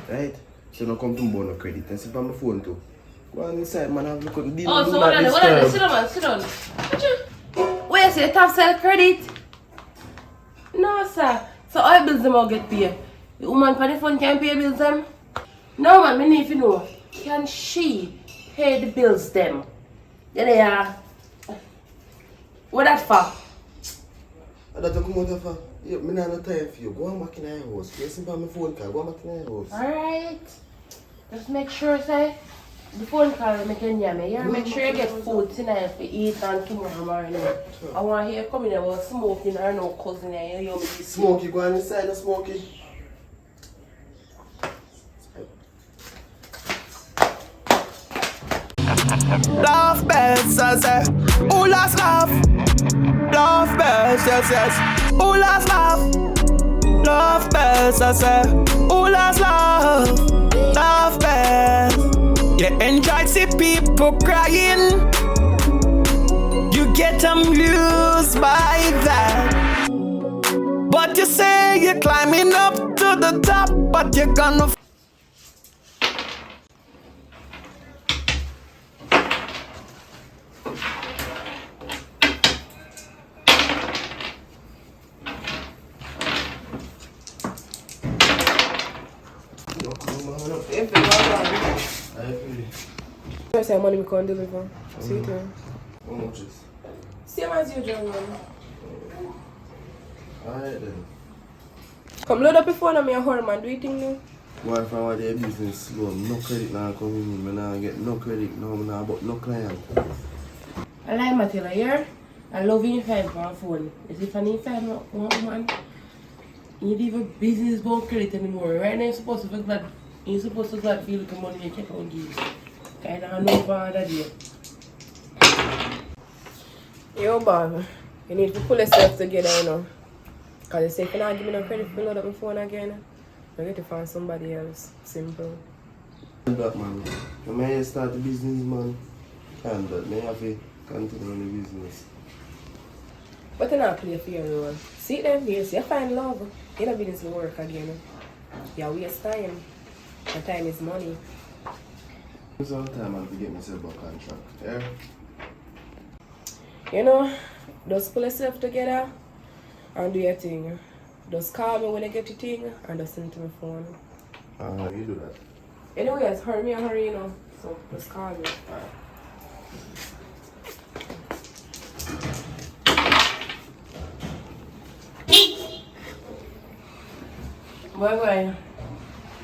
Right? So no come to me no credit. And see on my phone too. Go on inside, man, have a look at the Oh, so hold on, sit down, man, sit down. Wait, so you have sell credit? No, sir. So all bills them all get paid. The woman for the phone can pay bills them? No man, me need to know. Can she pay the bills them? Yeah, they are. What that for? I don't come out of yeah, me not have time for you. Go and back in the house. Listen to my phone call. Go back in the house. Alright. Just make sure, say, the phone call me can hear me. You make sure you get food tonight for eat and tomorrow morning. I want to hear coming about smoking or no cousin. You hear me? Smokey, go on inside the Smokey. Love birds, I say, who lost love? Love birds, yes, yes. Who lost love? Love birds, I say, who lost love? Love birds. You enjoy see people crying. You get amused by that. But you say you're climbing up to the top, but you're gonna First time money we can't deliver. See it here. How much is? Same as usual, man. Alright then. Come load up your phone and me a hurry, man. Do you think now? Why if I want their business slow, no credit now coming in. I now get no credit now, I but no client. I like Matilda here. I love you find for a phone. As if I need find one man. You need even business about credit anymore. Right now you're supposed to feel glad. You're supposed to glad feel the money you check out gives. Kind of know for that day. Yo, Bob. You need to pull yourself together, you know. Because you say if you not give me no credit for load up my phone again, you get to find somebody else. Simple. That man. When I start the business, man, and that may have to continue on the business. But you not play for your role. See them here, you find love. You don't business to work again. You waste time. And time is money. Sometimes I have to get myself a contract. Yeah? You know, just pull yourself together and do your thing. Just call me when you get your thing and just send to my phone. You do that. Anyways, hurry, you know. So just call me. Boy,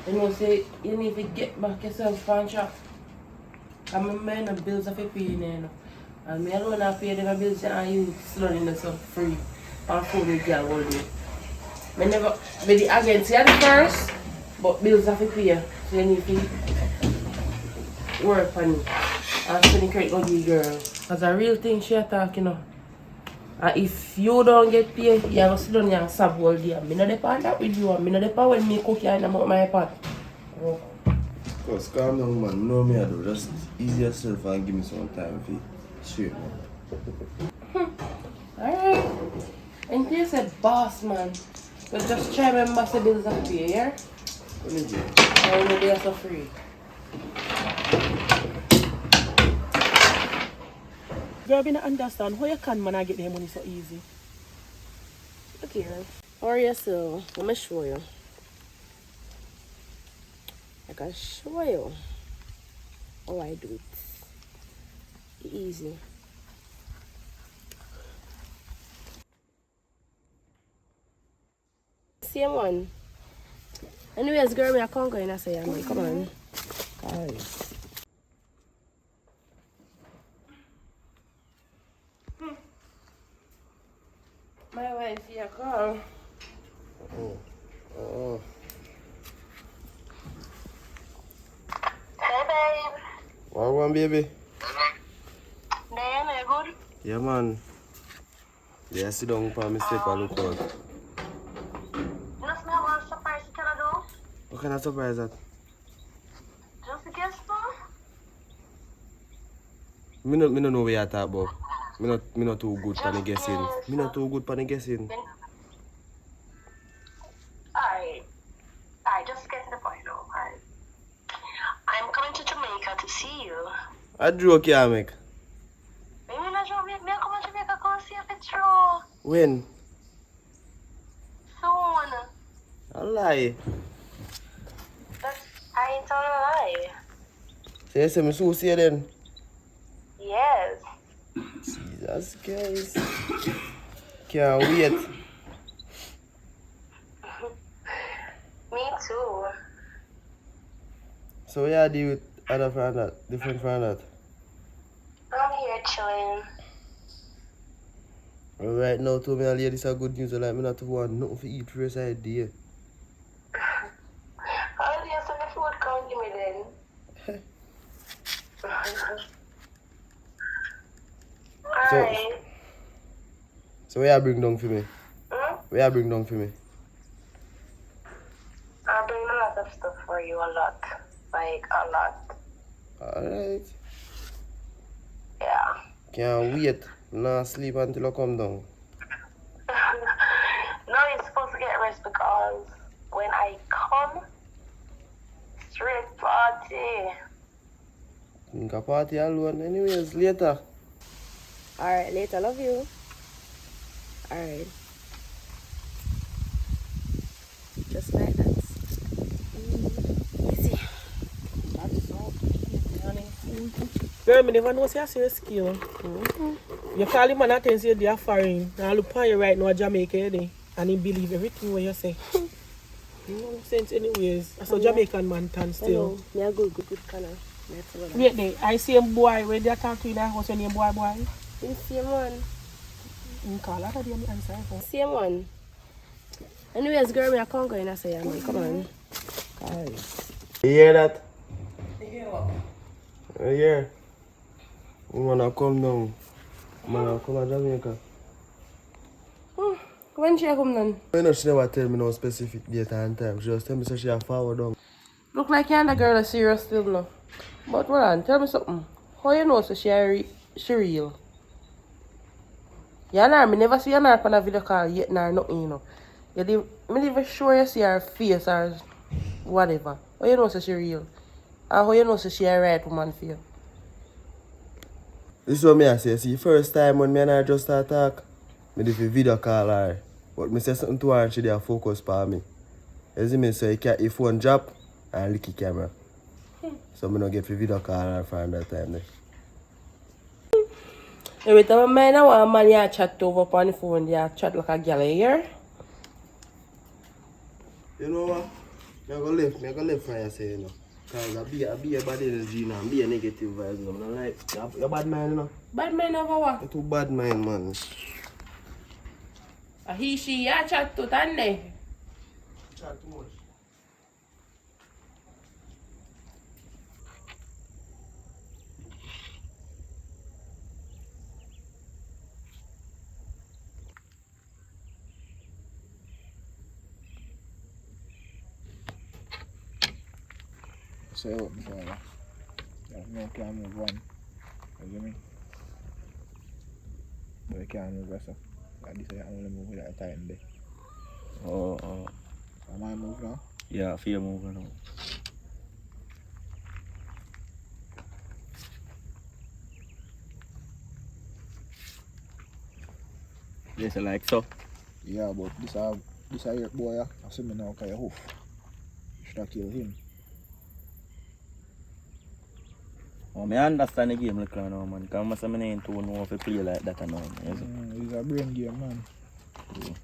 you know, say you need to get back yourself on track. I'm a man of bills of a pay, you know. And me alone have paid them bills and you slowing this up free. And food with girl all day. I never be the agency at first, but bills have to pay. So you need to work on it. And spend the credit on you girl. Because a real thing she attack, you know. And if you don't get paid, you have to sit down and sab all day. I'm not depend that with you. I'm not depend when me cook and I'm out my pot. Oh. Cause calm down, man. Know me, I do. Just ease yourself and give me some time for straight, man. Alright. And you said boss, man. But just try remember the bills of pay, yeah? What is it? I know they are so free. Girl, I don't understand how you can man get their money so easy. Look here. Hurry so let me show you. I can show you how I do it. Easy. Same one. Anyways, girl, I can't go in and say, man, come on. Guys. My wife here call. Oh. Hey, babe. What one, baby? Damn, you good? Yeah, man. Yeah, sit down for me step and look out. You know, I want a surprise to tell you, though. What kind of surprise that? Just a guess, though. Me no know what you talk about. Me not too good for the guessing. Me not too good for the guessing. Alright, just get to the point, though. Alright. I'm coming to Jamaica to see you. A joke you make. Maybe not Jamaica. Me come to Jamaica to see if it's true. When? Soon. A lie. I ain't telling a lie. So you say me so say then? Yes. Jesus Christ. Can't wait. Me too. So what you do with other friend that? Different friend that? I'm here chilling. Well, right now, to me, this is good news. Like, me not to want nothing to eat for the rest of the day. How do you send the food come give me then? Alright. So what you bring down for me? What you bring down for me? I'll bring a lot of stuff for you, a lot. Like, a lot. Alright. Yeah. Can't wait. Nah, sleep until I come down. No, you're supposed to get rest because when I come, straight party. Think a party alone. Anyways, later. Alright, later. Love you. Alright. Just like that. Easy. That's so easy, honey. Girl, me never know say a skill. You call him and attend say they are foreign. And I look upon you right now at Jamaica, eh? And he believe everything what you say. No sense anyways. I saw Jamaican man tan still. Me a good kind of. Wait there, I see a boy when they talk to you now. What's your name, boy? The same one. You call that a damn answer for. Same one. Anyways, girl, me I can't go in and say, man, come on. You hear that? You hear what? You hear? We wanna come down. We wanna come to Jamaica. When she come then? You know, she never tell me no specific date and time. She just tell me so she a forward down. Look like you're the girl is serious still now. But hold on, tell me something. How you know so she real? Yeah, nah, me never see her on a video call yet, nah, nothing, you know. Me never sure you see her face or whatever. How you know so she real? And how you know so she a right woman for you? This is what me I say. See, first time when me and her just start talk, me did a video call her. But me say something to her and she did focus on me. You see me, so you can't if phone drop and lick the camera. So me don't get a video call her for that time there. Every time I mind I want a man you chat over on the phone, you chat like a girl here. You know what? Me go left for you say, you know. Because I be a bad energy now, be a negative vibes. You know, like, you're bad mind, you know. Bad man over what? You're too bad mind, man. He, she, you chat to Tande. Chat too much. Say what before that. No can move on. You get me? But you can't move yourself. Like this I only move without time there. Oh. Am I move now? Yeah, I feel moving now. Yes, I like so. Yeah, but this here boy, I see me now kind of hoof. You should have killed him. Oh, I understand the game like now, man. Because I ain't too know if you play like that now. It's a brain game, man. Yeah.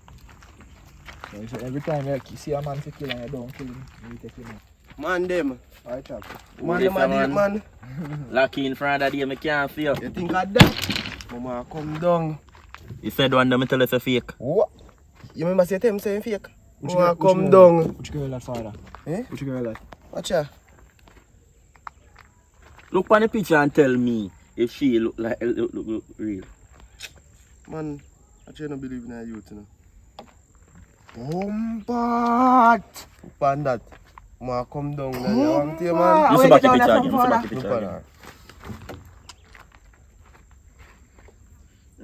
So you say every time you see a man to kill and you don't kill him, you take him out. Man, them. Alright, chap. Man, them are deep, man. Lucky in front of the game, I can't feel. You think of that? Mama, come down. You said one of them tell us a fake. What? You remember say them saying fake? Mama, come down. Which girl that, father? Eh? Which girl that? Watch her. Look on the picture and tell me if she look like look real. Man, I don't believe in her youth, you know. Bombat! Upon that. Ma, come down now. You want to, man? You see back the picture again. You see back the Look picture on again.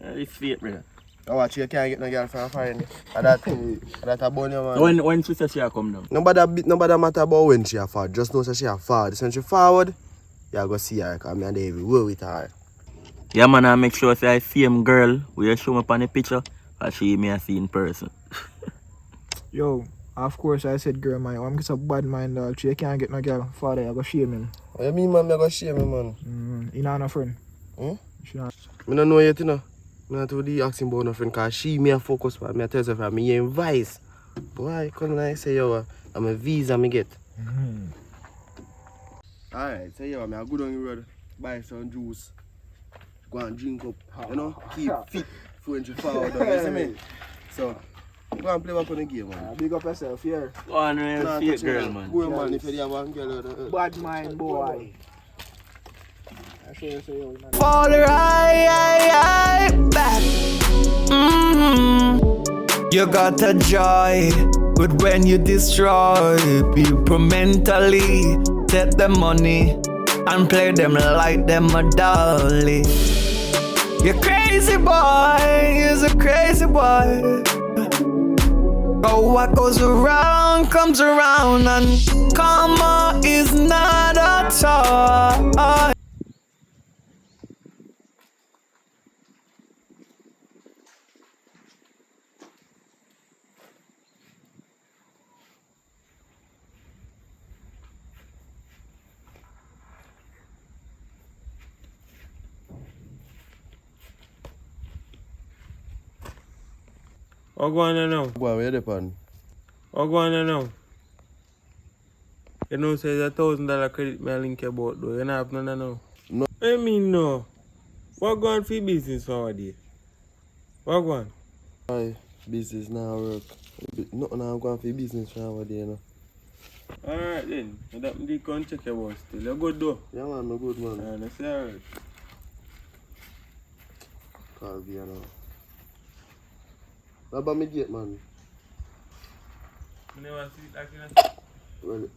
her. It's fake, brother. I watch you can't get no girl from a foreign. That a bunny, man. When she says she a come down. Nobody matter about when she a forward. Just know that she a forward. When she forward, you go see her. Because I'm everywhere with her. Yeah, man, I make sure say I see him girl. Will you show me up on the picture? Or she may see in person. Yo, Of course, I said girl, man. I'm just a bad mind, dog. You can't get no girl. Father, I go shame him. What you mean, man? I go shame him, man. You know no friend? Hmm? She not. I don't know yet, you know. I not to the asking about no friend, because she me a focus, but me a tell her, me hear advice. Boy, come like say, yo, I'm a visa me get. Alright, so yo, me I go down the road, buy some juice, go and drink up, you know, keep fit, 400 forward, you see me? So, go and play back on the game, man. Big up yourself, here. Go on, real fake girl, man. Go man, if you have one girl. Bad mind, boy. I sure you say, yo, man. Fall right back. You got a joy, but when you destroy people mentally, take the money and play them like them a dolly. You crazy boy, you's a crazy boy. Oh, what goes around comes around, and karma is not a toy. What going on now? Go on, where you depend? What going on now? You know, say the $1,000 credit me link about though. You not have none now. No. I mean no. What going for business nowadays? What going? Why business now work? Nothing now going for business nowadays, you know. Alright then. That me go and check your boss still. You good though? Yeah man, no good man. That's alright. Call me now. What about me gate, man? I never see it like that. Well,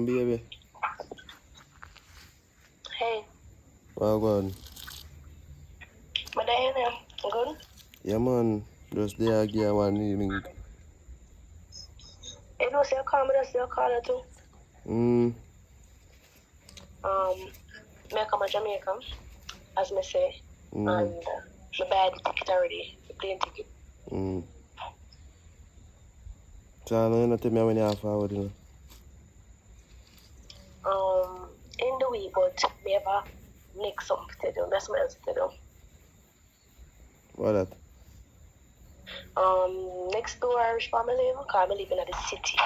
baby. Hey. Well, go on. My day here. Good? Yeah, man. Just there, give one evening. You know, say you call me, just you call her too. Mm. Me come to Jamaica, as me say, and me buy the ticket already, the plane ticket. So, I don't tell me when you have forward, you know. In the week, but me ever make something to do. That's what else to do. What that? Next door Irish family live, because I live in the city,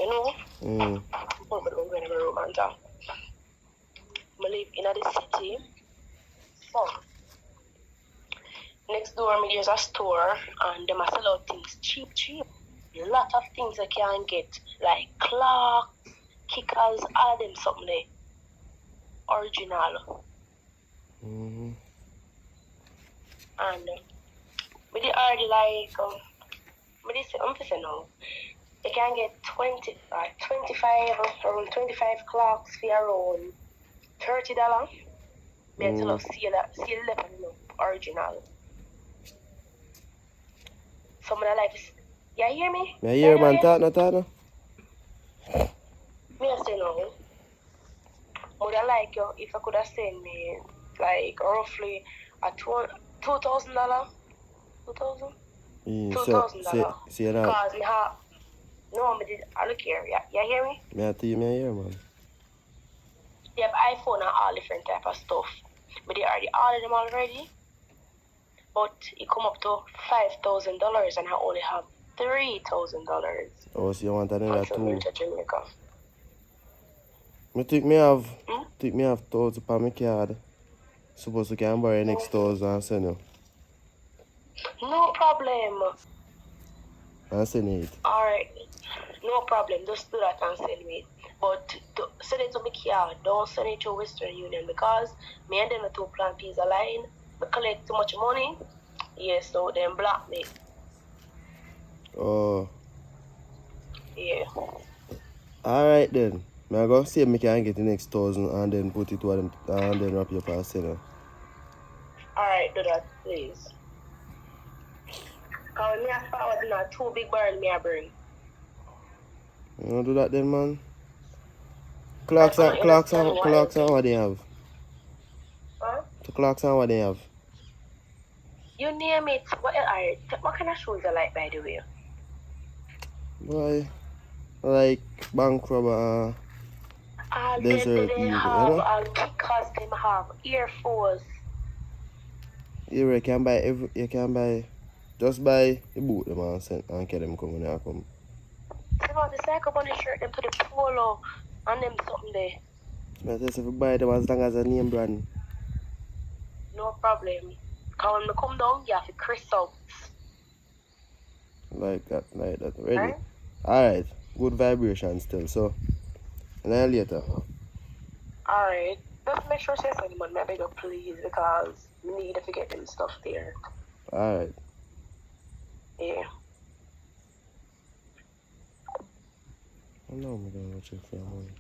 you know? I'm going to go in my room and talk. I live in the city, so next door me there's a store and them sell out things cheap. A lot of things I can get, like clocks, kickers, all them something there. Original. And me they already like me they say now. You can get 25 around 25 clocks for around $30. Me until of seal 11 original. Some of the life is you hear me? I hear man talk no. Me I say no. Would I like you if I could have sent me like roughly a $2,000? $2,000? $2,000. See that? Because me have no, me did I look here, you hear me? Me I tell you, me hear man. They have iPhone and all different type of stuff. But they already ordered them already. But it come up to $5,000 and I only have $3,000. Oh, so you want another two? Jamaica. I think me have 1,000 per my card. Suppose you can borrow next 1,000 and send you. No problem. And send it. Alright. No problem. Just do that and send me it. But send it to my card. Don't send it to Western Union because me and them the two plan P's line. I collect too much money. Yes, so them block me. Oh. Yeah. Alright then. I go see if I can get the next 1,000 and then put it to them and then wrap it up and send it. Alright, do that, please. Because me I forward now 2 big barrels me I bring. You don't do that then, man. Clocks and what they have? Huh? The clocks and what they have? You name it. What kind of shoes you like, by the way? Boy, like bank robber, desert They eagle, have you know? kickers, they have Air Force. You can buy, just buy the boot them and get them come when they come. So the cycle bunny shirt them to the polo and them something there. I just if you buy them as long as a name brand. No problem. Cause when I come down, you have to crisp out. Like that. Ready? Right? Alright. Good vibration still, so. And then later. Alright. Just make sure you say something, man. I beg you, please, because we need to get them stuff there. Alright. Yeah. I know I'm gonna check for your money.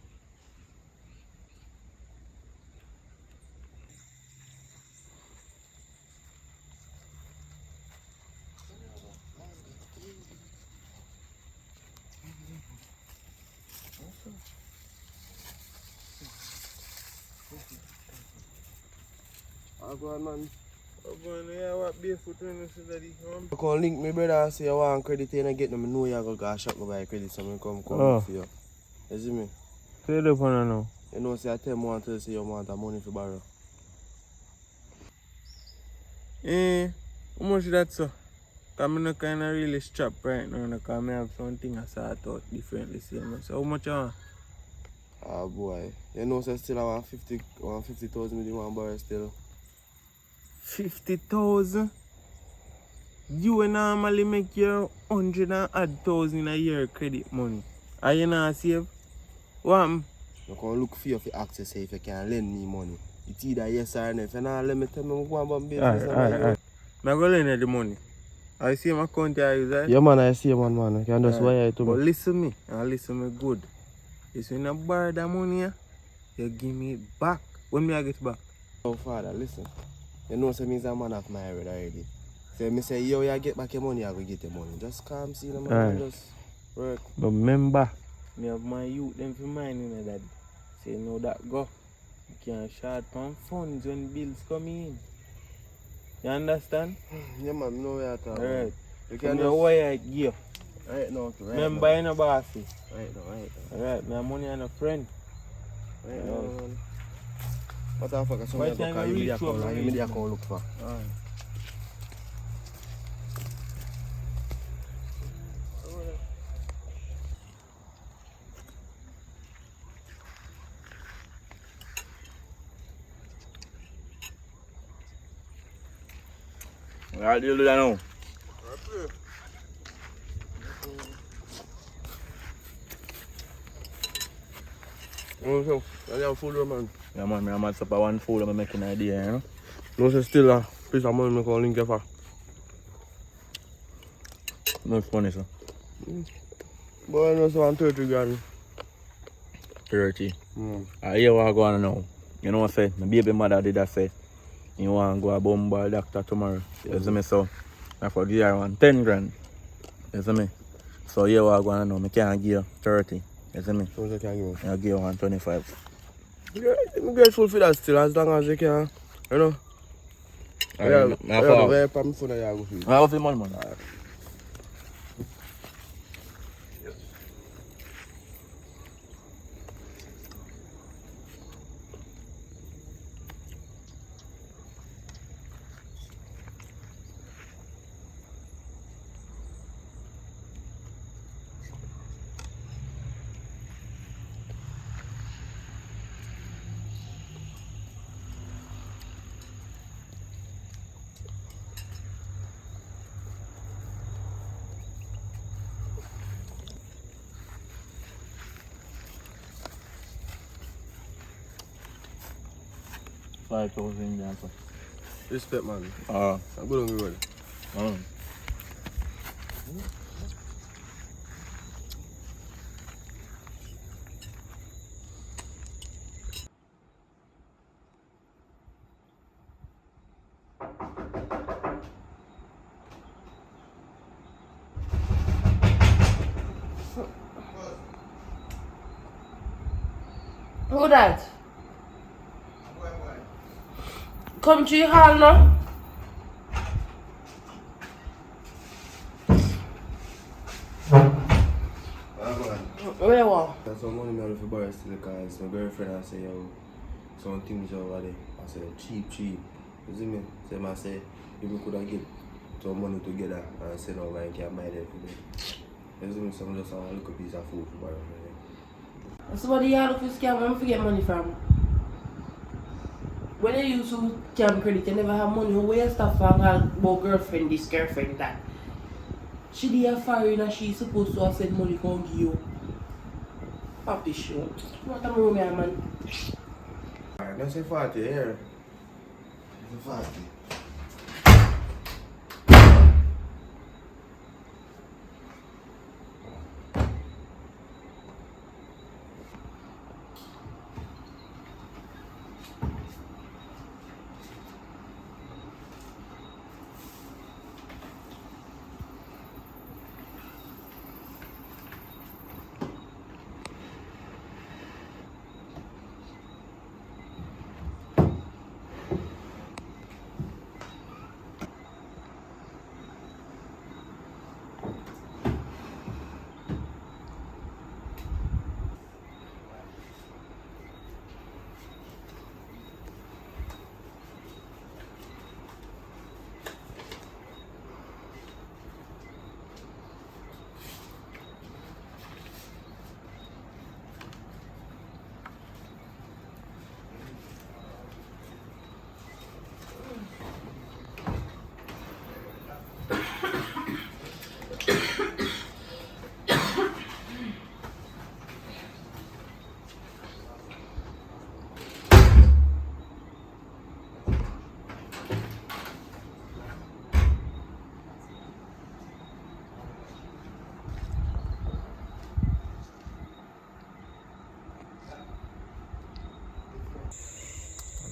Go on, man. What barefoot when you see daddy? You can link me, brother, and say you want credit and I get them. I know you're going to shop go buy credit, so I come Oh. for you. You see me? Say the phone now. You know, say I tell me to say you want the money for borrow. How much that, sir? Because I'm not kind of really strapped right now, because I have something I sort out differently. So how much you want? Ah, boy. You know, say still I want 50,000 you want borrow still. 50,000? You normally make your 100,000 a year credit money. Are you not save? What happened? You can look for you for access if you can lend me money. It's either yes or no. If you not let me tell me what about business. Alright. I'm going to lend you the money. I see my account I use, right? Yeah, man, I see man. You can just wire it to But me. listen me, and listen me good. Is when you borrow that money, you give me it back. When me I get back? Oh, father, listen. You know, say me's a man of my head already. So me say, yo, you get back your money, I will get your money. Just calm, see the man, and just work. But remember, me have my youth them for mine, you know, daddy. Say, no, that go. You can't short on funds when bills come in. You understand? Yeah, man, no way at all. Alright. You Can can you just... wire it gear? Right now, right Remember, now. you're no bossy. Right now. Alright, my money and a friend. Right now, man. What the fuck, so Why I go can't call you you reach over media me? account look for. Alright. How do you do that now? So, I have food, man. Yeah, man, I'm at supper one food, I'm making an idea, you know? No, so still a piece of money I can link you for. No funny, sir. But I know so 130 grand. 30. I hear what I go on now. You know what I say? My baby mother did that say. You want to go a bombard doctor tomorrow. You see me, so I for give her 10 grand. You see me? So here what I go on now. I can't give you 30. You see me? So you can give me? I give you 125. Yeah, I'm grateful for that still, as long as you can, you know. I have to wear for my phone and I go for it. I have the money, man. $5,000. Respect, man. I'm good on the road. Who that? Come to your hall now. Where you are? That's some money I have to borrow still because my girlfriend I say, yo, some things over there. I said, cheap. You see me? So I say, if we could have get some money together and say, no, I can't buy that for me. You see me? So I'm just a little piece of food to borrow for me. Somebody you look for scam, where you get money from? When you use to scam credit, you never have money. Where you stuff from about girlfriend this, girlfriend that? She did a foreign and she's supposed to have sent money to give you. Papi shit. What am I doing, man? Alright, that's a 40 here. That's a 40.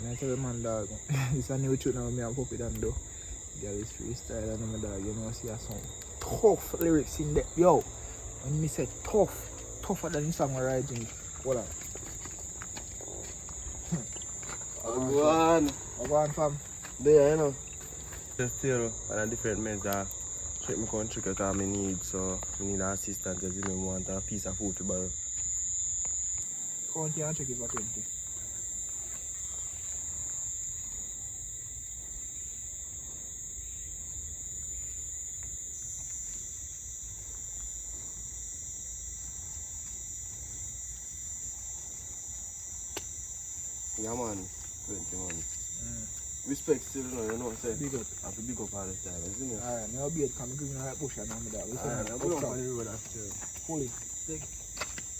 I tell the man, dog, it's a new tune now, me and Puppy done do. There is freestyle and my dog, you know, see some tough lyrics in there. Yo, when me say tough, tougher than the song writing. Hold on. Go on, fam. There, you know. Just still on a different measure. Check my country because I need, so I need an assistant because you want a piece of food to borrow. Count here and check it for 20. Yeah, man. 21. Respect still, you know what I'm saying? Big up. I have to big up all the time, isn't it? Alright, now be it, come give me a push and I'm there. Alright, I'm going on the road after. Pull it. Take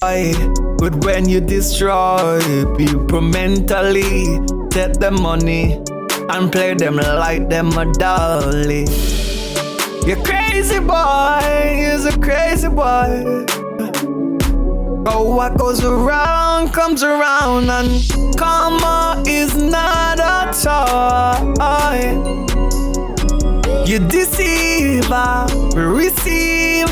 But when you destroy people mentally, take the money and play them like them a dolly. You crazy boy, you're a crazy boy. Oh, what goes around comes around, and karma is not a toy. You deceive, I receive,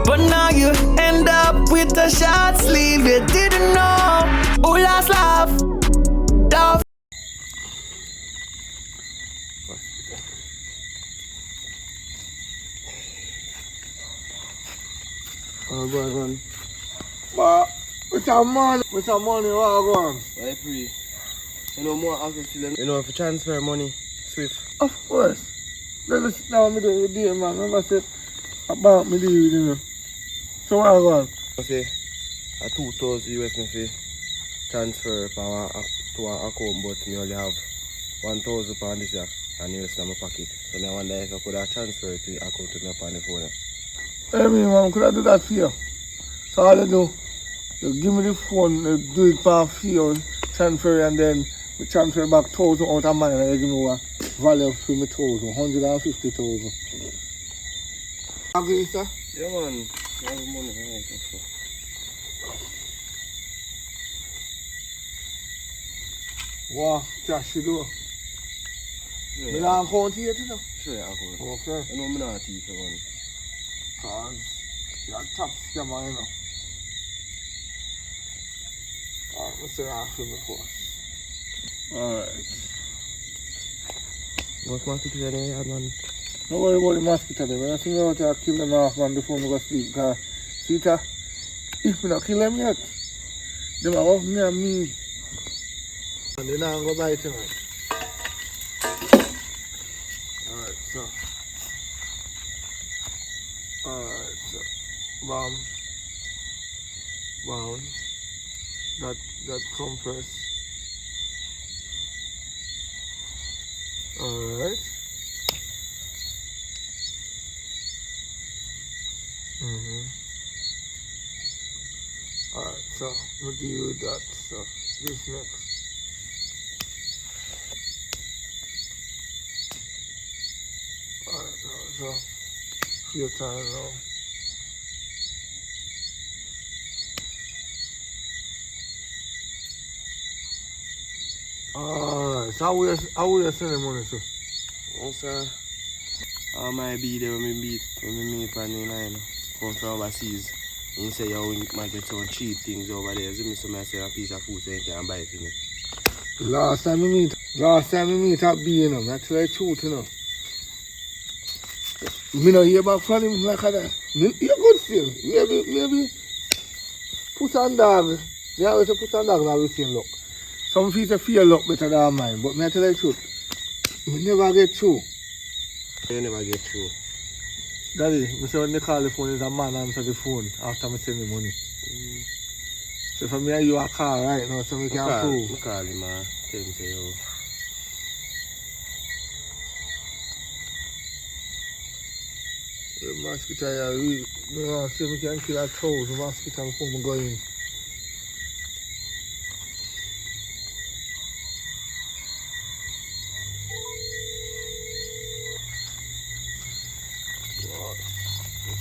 but now you end up with a short sleeve. You didn't know who last laugh. Dove. Oh, go on. But with some money, what go on? I free. You know more access to them. You know if you transfer money, Swift. Of course. Let us sit down with the deal, man. Remember say about me deal, you know. So what go on? I say a 2,000 US me fee transfer to our account, but me only have 1,000 pound this year and the rest in my pocket. So I wonder if I could have transferred to the account with me upon the phone. Hey, me, man, could I do that for you? So all you do, you give me the phone, you do it for fee, transfer, and then we transfer back 1,000 out of money, and you give me what value of 1,000, 150,000. Agree, sir? Yeah, man. You have money, right? Wow, cash you do. Yeah. Me not account here, you know. Sure, I account. Okay. I know I'm not a thief, man. Cause you're a top scammer, you know. I'm still asking before. Alright. What mosquitoes are there, man? Don't worry about the mosquito there, man. I see me out there kill them off, man, before I go sleep. Because, see, if we don't kill them yet, they will off me and me. And they not go bite you, man. Alright, so. Alright, so. Bomb. That compress. Alright. Alright, so we'll deal with that. So this next. Alright, so few time now. Alright, so how will you send the money, sir? Oh, sir. I might be there when we meet on the line. Come from overseas. You say you might get some cheap things over there. So I say a piece of food so you can buy it for me. Last time we meet at B, you know, that's the truth, you know. Me not hear back from him like that. You're good still. Maybe put on dog. They always say put on dog now we see luck. Some people feel luck better than mine, but me tell you the truth. Me never get through. You never get through. Daddy, me say when they call the phone, is a man answer the phone after me send the money. So for me and you a call right now, so we can prove. I call him, man. Tell him say, yo. The mosquito, we want to see if we can kill 1,000 mosquitoes before we go in.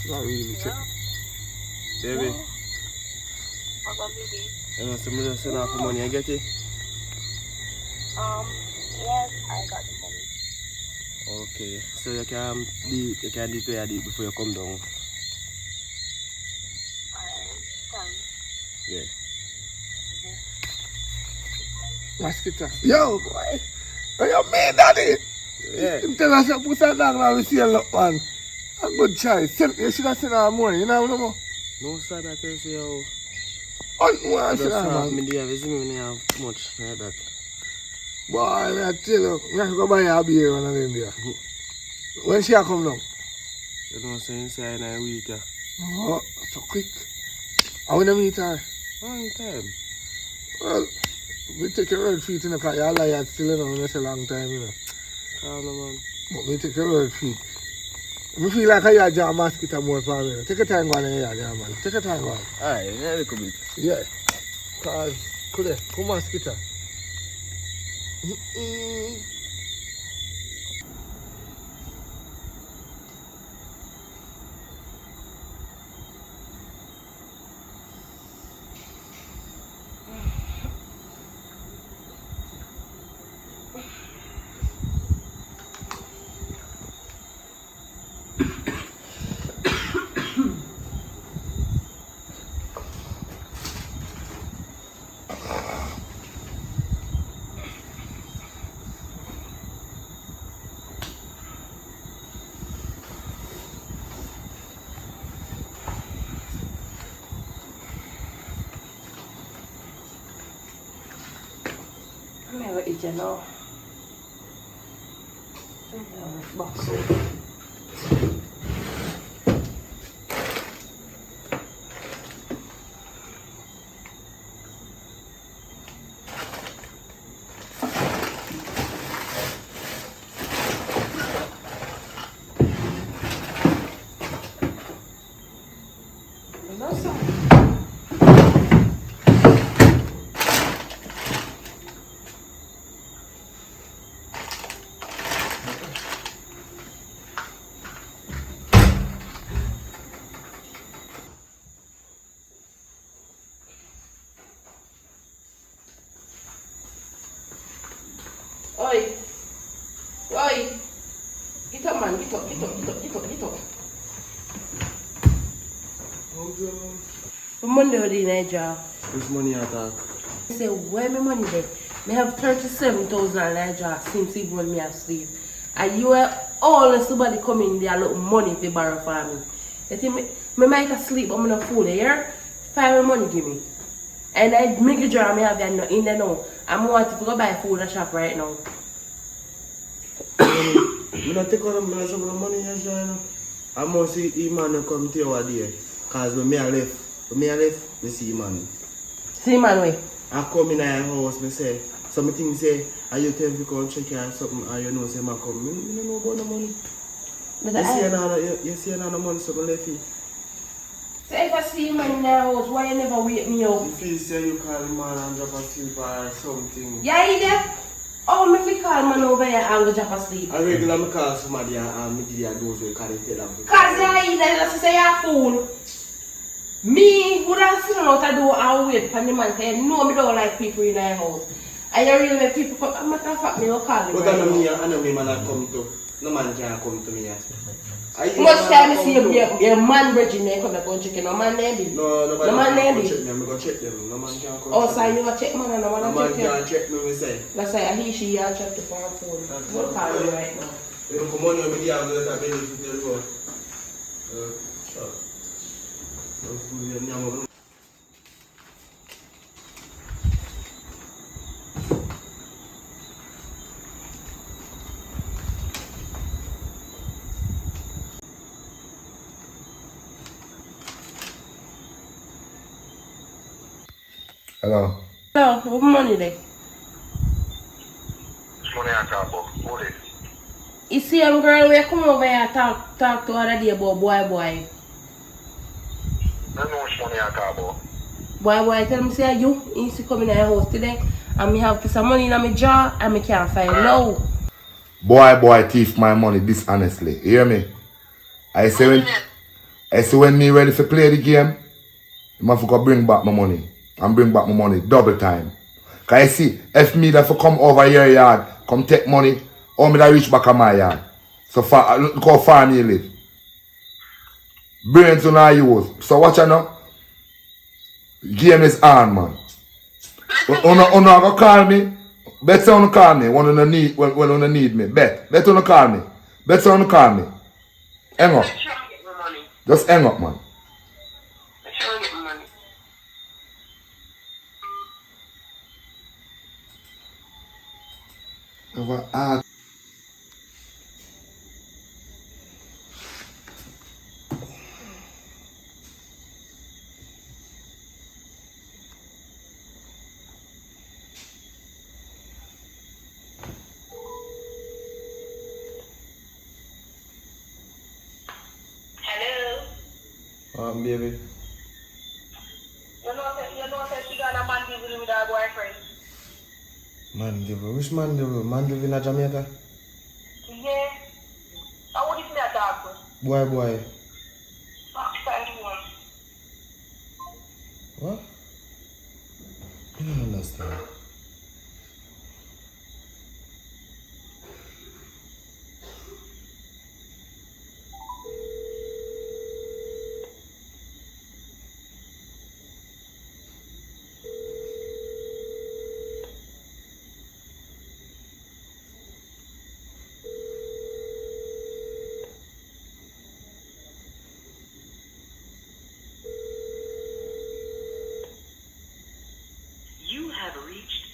Not really check. Baby. What's up, baby? You know, so I just send out the money and get it? Yes, I got the money. Okay. So you can do where you did before you come down. Alright, done. Yeah. Mosquito. Yo, boy. What you mean, Daddy? Yeah. You tell us to put that down now we see a lot, man. A good choice. You should have seen our money, you know no more? No, sir, I tell you, yo. Oh, I Just should have, half man. me there, visit me when you have too much like that. Boy, I tell you, I have to go buy a beer when I'm in there. When she come down? You know, so inside in a week, yeah. Oh, so quick. I want to meet her. Long time. Well, we take a road feet in the car. You lie still, you know, it's a long time, you know. Calm down, man. But we take a road feet. I feel like I jam mosquito more for me. Take a time going in here, yeah, man. Take a time going. Aye, a little bit. Yeah. Because, come mosquito. I'm never eat you now. Box. Oi! Oi! Get up, man. Get up. Monday, what do you need, job? This money I talk. say, where my money there? Me have 37,000 and I just since even when me asleep. And you are always somebody coming there a little money to borrow for me. You think me might sleep, but I'm not fool here. 5 money give me. And I make a jar me have that in there now. I'm want to go buy food at shop right now. I don't take out some of the money here, John. I must see man come to your day. Because when I left, I see man. See man way. I come in your house, I say, some things say, are you tell me to come check or something, and you know, say, man come. I don't know about the money. You see another money, so I left you. So if I see man in the house, why you never wake me up? If you say you call man and drop asleep or something. Yeah, you there? Oh, me fi call man over here and go drop asleep. I regularly call somebody and me give you those who can't tell them. Cause you there, just say you're a fool. Me would have seen out the door and wait for the man because you know me don't like people in the house. And you really make people come, I'm not a fact, me don't call him. But I know me man that come to, no man can come to me. Much time I see your man bridging there come to check, no man there be. No man there be. I'm going to check them, no man can come. Oh, so you go check man and no man check you? No man can check me, we say. Let's say he, she, you check the phone. We'll call you right now. You come on, you media, I'm going to benefit the road. Sure. Hello. Hello, what money there? Money I talk about. What is? You see girl, we come over here talk to other day about boy. I know which money I talk about. Boy, tell me say you see come in the house today and me have some money in my jar and me can't find no. Boy thief my money dishonestly. You hear me? I say when me ready to play the game, I have to bring back my money. And bring back my money double time. Cause I see if me that for come over your yard, come take money, or me that reach back on my yard. So far look how far me live. Brains on our use. So watch out now. Game is on, man. Una go call me. Better on call me when you need me. Better on call me. Better on call me. Hang up. Just hang up, man. Hello? Baby. You know that she got a man living with her boyfriend? Mandeville. Which Mandeville? Mandeville in Jamaica? Yeah. How would you say that, dog? Boy. What? I don't understand. You have reached.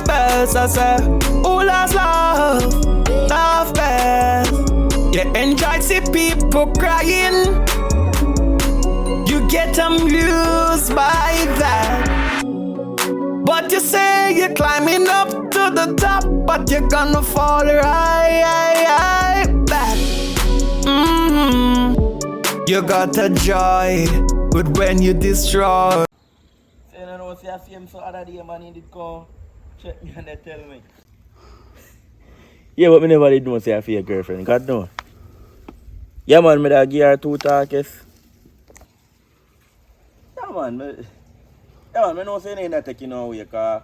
Bells, I say, who loves love bells. You enjoy see people crying. You get amused by that. But you say you're climbing up to the top, but you're gonna fall right back. You got a joy, but when you destroy. I know see a film so other day man he did go Check me and they tell me. Yeah, but me never did know say I feel a girlfriend. God no. Yeah man, me da give her 2 talkies. Yeah man, me know say ain't not taking away cause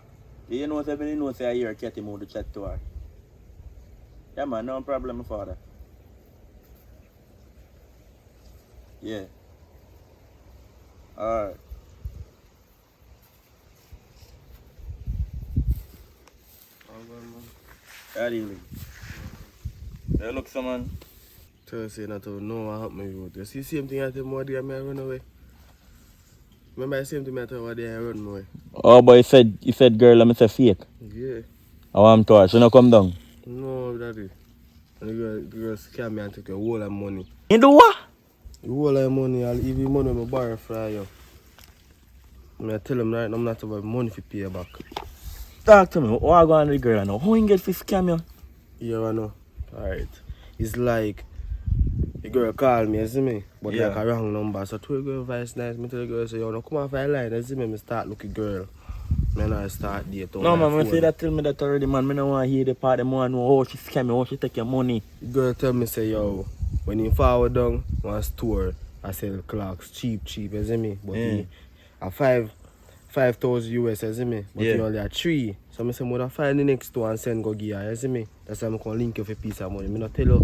you know say me know say I hear Katie move to chat to her. Yeah man, no problem, my father. Yeah. Alright. How do you look? You look someone? Tell say not to know what happened with you. You see same thing I tell me day I run away. Remember the same thing I tell me day I run away. Oh boy, you said girl, let me say fake. Yeah. I want to her, she no come down. No, daddy. And the girl scam me and take a whole lot of money. You do what? The whole lot of money, I'll give you money when I borrow from you. I tell him right now I'm not about money to pay back. Talk to me, what I go on the girl now? How you get for scam you? Yeah, I know. Alright. It's like the girl call me, you see me? But Yeah. like a wrong number. So to the girl voice nice, me tell the girl say, yo, no come off my line, you see me? I start looking girl. Then I start date on No my man, phone. say that tell me that already man. I don't want to hear the part them want to know how she scam you, how she take your money. The girl tell me say, yo, when you forward down one store, I sell clocks cheap, you see me? But me, a 5,000 US, you see me? But Yeah. you only a 3. So I say, I'm find the next store and send go give her, you see me? That's why I'm going to link you for a piece of money. I don't tell you.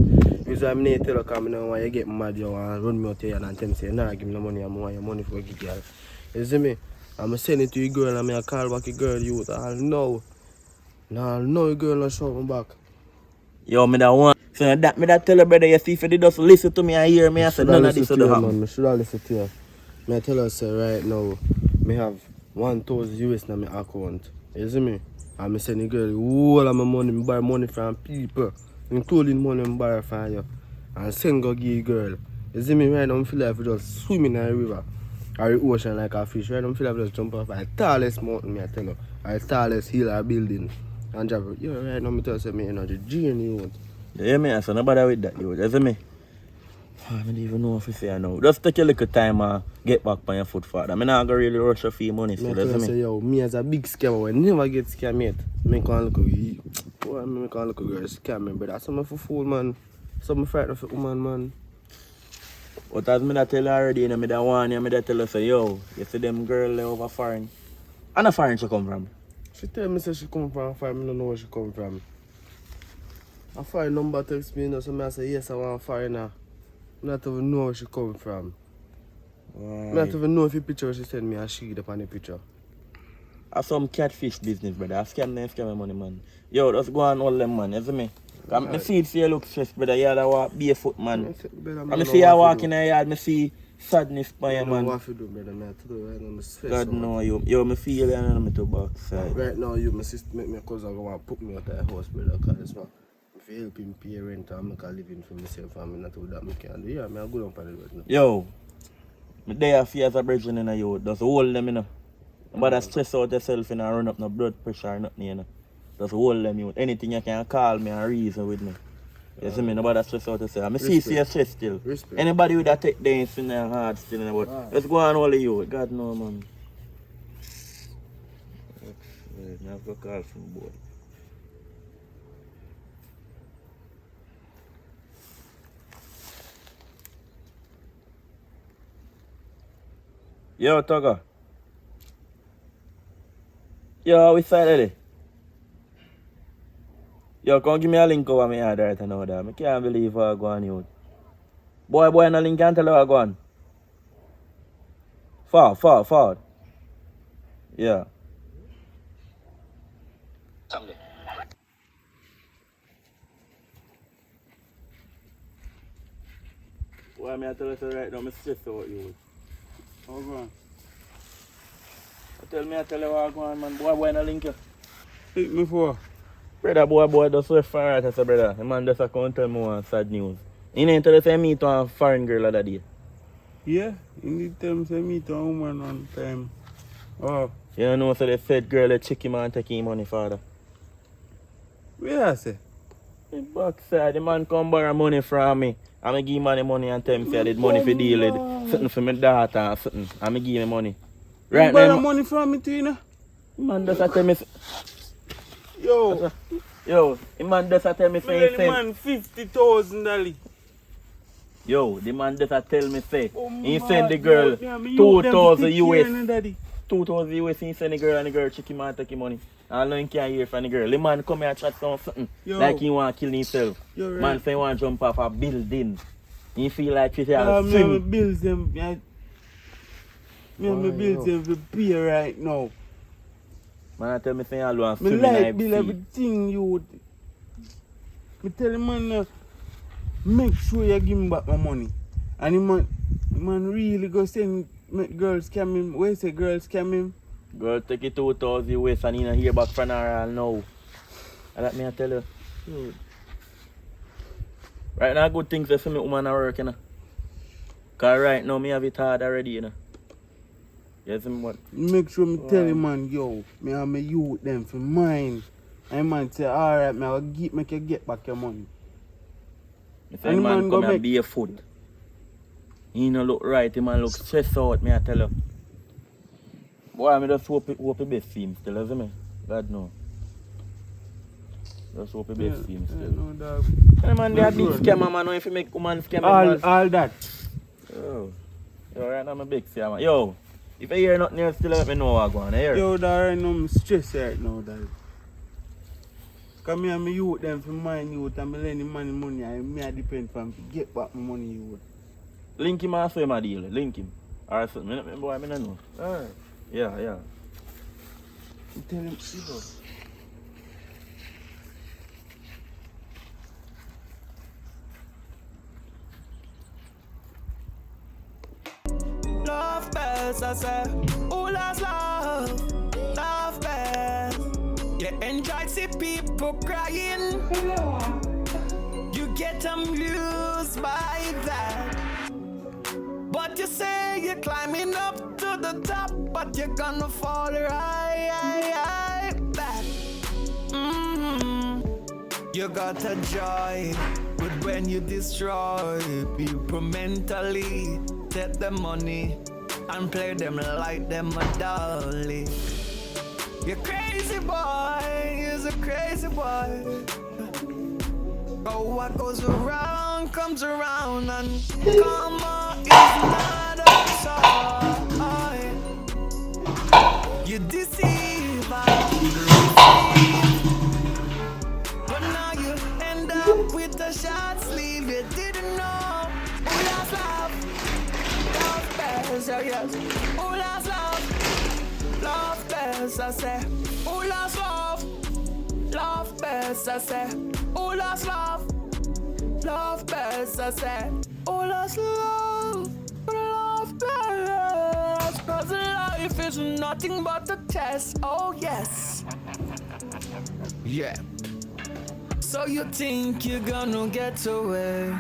Usually I'm not tell you because I don't want you get mad, you want to run me out here and tell me, say, nah, give me the money, I want your money for give girl. You see me? I'm send it to your girl and I call back your girl, you no, your girl not show me back. Yo, me that one. So that me that tell her brother, you see if you just listen to me and hear me, I said none of this would happen. I should have listened to you. I tell her say right now, I have 1,000 US in my account. You see me? And I send the girl all of my money, I buy money from people, including money I buy from you. And send go give girl. You see me right now, I feel like I just swim in the river or the ocean like a fish. Right now I feel like I just jump off the tallest mountain, I tell you. Or the tallest hill or building. And drop it. Yeah, right now I tell you say me energy journey you want. Yeah, me, so nobody with that, you see me? I don't even know if you say I know. Just take a little time and get back on your foot, father. I'm not going to really rush your fee money still, I you see say, me? yo, me as a big scammer, I never get scammed yet. I can't look at girl scam me, but that's something for fool, man. Something frightened for woman, man. But as me that tell you already, you know, me that warn you, me that tell you, say, yo, you see them girl over foreign. And a foreign she come from? She tell me say she come from foreign, I don't know where she come from. A foreign number text me, you know, so I say, yes, I want foreigner. I don't even know where she come from. I don't even know if the picture she send me a sheet upon the picture. That's some catfish business, brother. I scam money, man. Yo, just go on all them, man, you see me? Cause I see it, you look stressed, brother. You had to walk barefoot, man. I see you walk in the yard, I see sadness by you, man. What to do, brother, man. To do right now, I'm stressed. God know you. Yo, I feel you and I'm to backside. Right now, my sister, my cousin go and put me out of the house, brother, because if you help him pay rent and make a living for myself and I not do that I can do. Yeah, I'm good on the road now. Yo, me there fear as a brethren in you. Just hold them, you know. But stress out yourself and run up no blood pressure or nothing, you know. Just hold them, you. Anything you can call me and reason with me. You see me, nobody stress out yourself. I see you stress still. Respect. Anybody with that take dance in their heart still, you know, but let's go on all of you. God know, man. I have to call from boy. Yo, Tugger. Yo, which side of it? Yo, come give me a link over my yard right now, dad. I can't believe what I go on here. Boy, no link can't tell you what I go on. Forward. Yeah. Someday. Why me I tell you so right now, I'm stressed out you. How go on? I tell you what I go on, man. Boy, no link you. Pick me for. Brother, boy, just so far right, I say, brother. The man just a come tell me one sad news. You know, tell you say meet one foreign girl the other day. Yeah, you need to tell me say meet a woman one time. Oh. You know, so they said girl they check him and take him money, father. Where I say? The backside, the man come borrow money from me. I'm give him the money and tell him say I did money for deal with something for my daughter and something. I'm give him money. Right you borrow money from me too, you know? Man just tell me. Yo. Yo, the man just tell me say The man $50,000. Yo, the man just tell me say he man, send the girl yo, me youth them 2,000 take care US. of me, daddy. 2,000 US, he send the girl and the girl check him and take him money. I know he can't hear from the girl. The man come here and chat something Yo. like he want to kill himself. Yo, right. Man say he want to jump off a building. He feel like he's Me have my swim. bills them. Me have my bills them to pay right now. Man tell me say I want to Me swim in like the bill sea. everything you. Me tell the man make sure you give me back my money. And the man really go send make girls scam him. Where say girls scam him? Girl take it 2,000 US and he don't hear back from her all now. And that me I tell you. Right now good things for me woman are working. You know? Cause right now me have it hard already, you know. You see me what? Make sure me tell the man, yo, me have my youth them for mine. And man say, alright, me will make you get back your money. If any man come and be a foot, he no look right, he man look stressed out, me I tell you. Boy, I just hope the best for him still, you me? God no. Just hope the best for him still. No, dog. Any man, they a big scammer, man, if you make woman scam, all that. Yo, right now I'm a big scammer. Yo, if I hear nothing else, still let me know what's going on. Here. Yo, dog, right now I'm stressed right now, dog. Because me and my youth them for mine youth and me lend the money and me I depend from to get back my money youth. Link him also in my deal. Link him. Alright, so me boy, me don't know. Alright. Yeah. You tell him, yo. Love best, I say. Who loves love? Love best. You enjoy see people crying. You get amused by that. But you say you're climbing up to the top, but you're gonna fall right back. You got a joy, but when you destroy people mentally, take the money and play them like them a dolly. You're crazy boy, you're a crazy boy. Oh, what goes around comes around, and karma is not a toy. You deceive and receive, but now you end up with a short sleeve. You didn't know who loves love. Love best, yes. Who loves love? Love best, I say. Who loves love? Love best, I say. Who loves love? Love best, I say. Who loves love? Love best. 'Cause life is nothing but a test. Oh yes. Yeah. So you think you're gonna get away?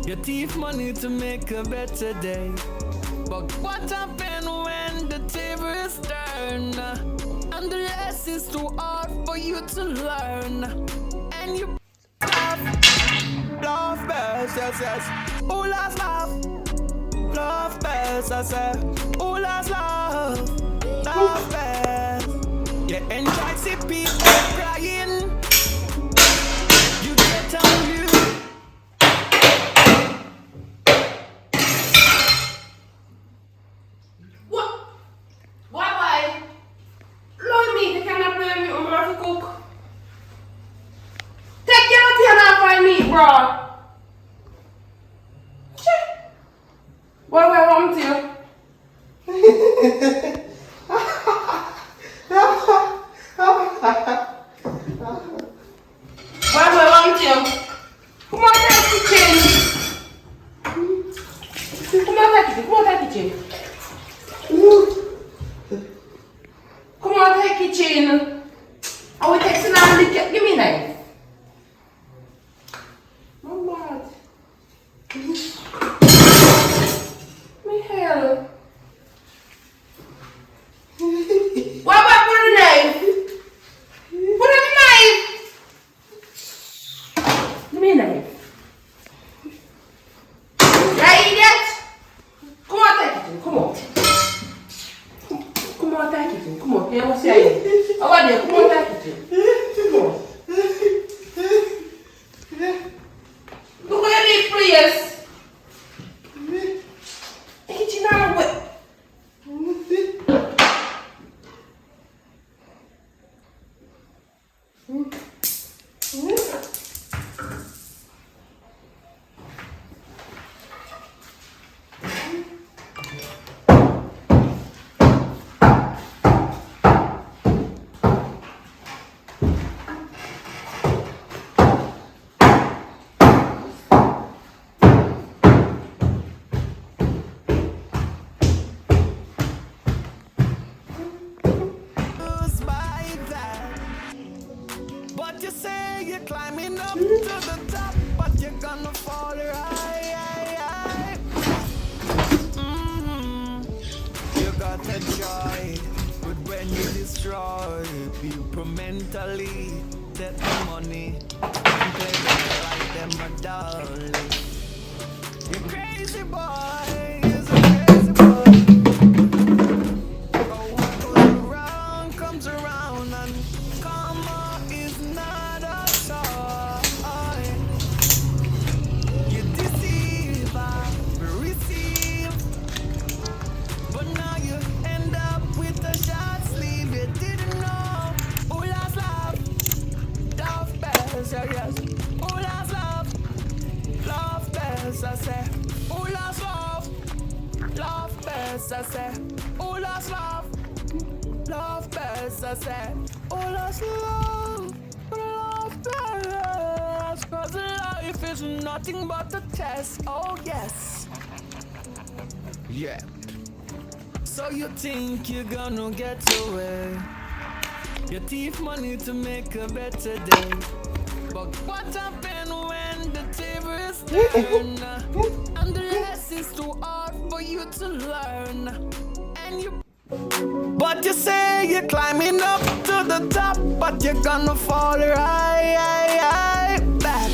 You thief money to make a better day. But what happens when the table is turned? And the lesson is too hard for you to learn. And you love best, yes. Who loves love? Love best, I say. Who loves love? Love best. You enjoy see people crying. You get on you. Why? Lord me, they cannot play me on my cook. Take your thing off my meat, bro. What do I want to? What do I want to? Come on, take the kitchen. Come on, take the kitchen. Come on, take the kitchen. Oh, we take some and give me a knife. Oh, God. My hair. What about put a knife? Put on the knife. Give me a knife. Yeah, idiot. Come on, take it. Come on. Come on, take it. Come on. You must say it. Oh, what do you? Come on, take it. gonna fall right. You got a joy, but when you destroy people mentally, take the money and play them like them a dolly. You crazy boy, you're a crazy boy. Oh, what goes around comes around, and karma is not a toy. You deceive, I receive. But now you end up with a short sleeve. You didn't know. Who lost love? Love best, yeah, yes. Who lost love? Love best, I say. Who lost love? Love best, I say. Who lost love? Love best, I say. Who lost love? Love best. 'Cause life is nothing but a test. Oh, yes. Yeah. So you think you're gonna get away? You thief money to make a better day. But what happens when the table is turned? And the lesson's too hard for you to learn. And you, but you say you're climbing up to the top, but you're gonna fall right back.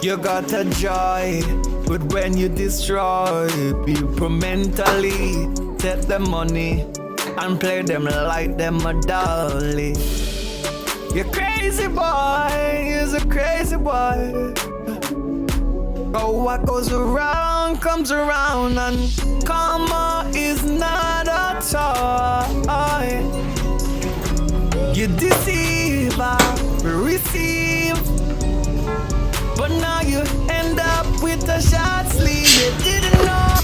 You got a joy, but when you destroy people mentally, take the money and play them like them a dolly. You're crazy boy, you're a crazy boy. Oh, what goes around comes around, and karma is not a toy. You deceive, I receive. But now you end up with a short sleeve. You didn't know.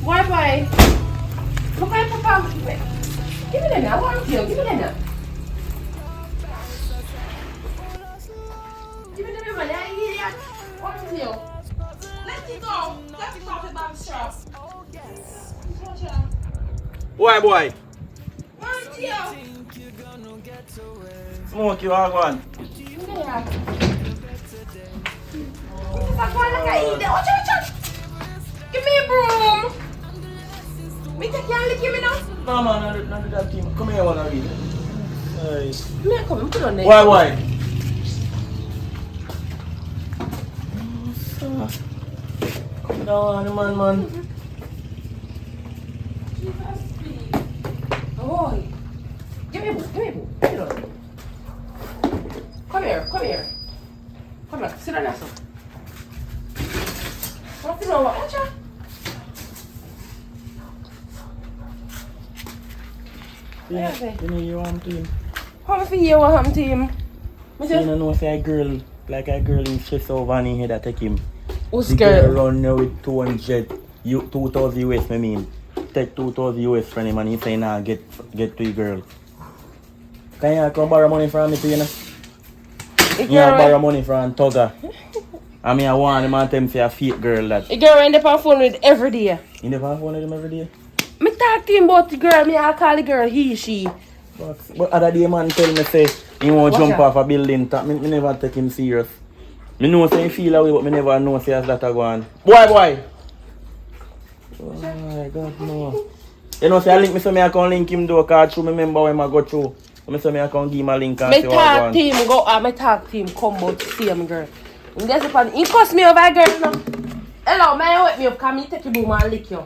Why? Look at Papa. Give me them now. I want you. Give me them now. Give me them money. I idiot. What is you? Let it go. Let it go to the back shop. Why, boy? Want you? Smoke you all one. Yeah. That's why like I eat it. Watch out. Give me a broom. Me take your lick, give me now. No, man, not do that team. Come here, one of you. Hey. Me come, put on there. Why? Come down, man. Oh, give me a book. Put it on. Come here. Come here, sit down there, son. What's it on? Watch out. Yeah, you know you want team. How for you want team? So you know say a girl, like a girl in stress over and in head that take him. Who's the girl? Run now with 200, 2,000 US, I mean. Take 2,000 US from him and he say nah, get to the girl. Can you come borrow money from me, you know? You borrow money from Tugger. I mean, I want him and tell him say a fake girl that. The girl end up on phone with every day. You never on phone with him every day? Me talk to him about the girl, I call the girl he, she. But other day man tell me say he won't jump off a building top. Me never take him serious. Me know say he feel away, but me never know say as that a go on. Boy! Oh my God, no. You know say I link me so me I can link him though, cause through me remember when I go through. Me say me I can give him a link and see what talk to him go, me talk to him come about to see him girl. And that's upon he cuss me over a girl now. Hello, man, wake me up, come me take your boom and lick you.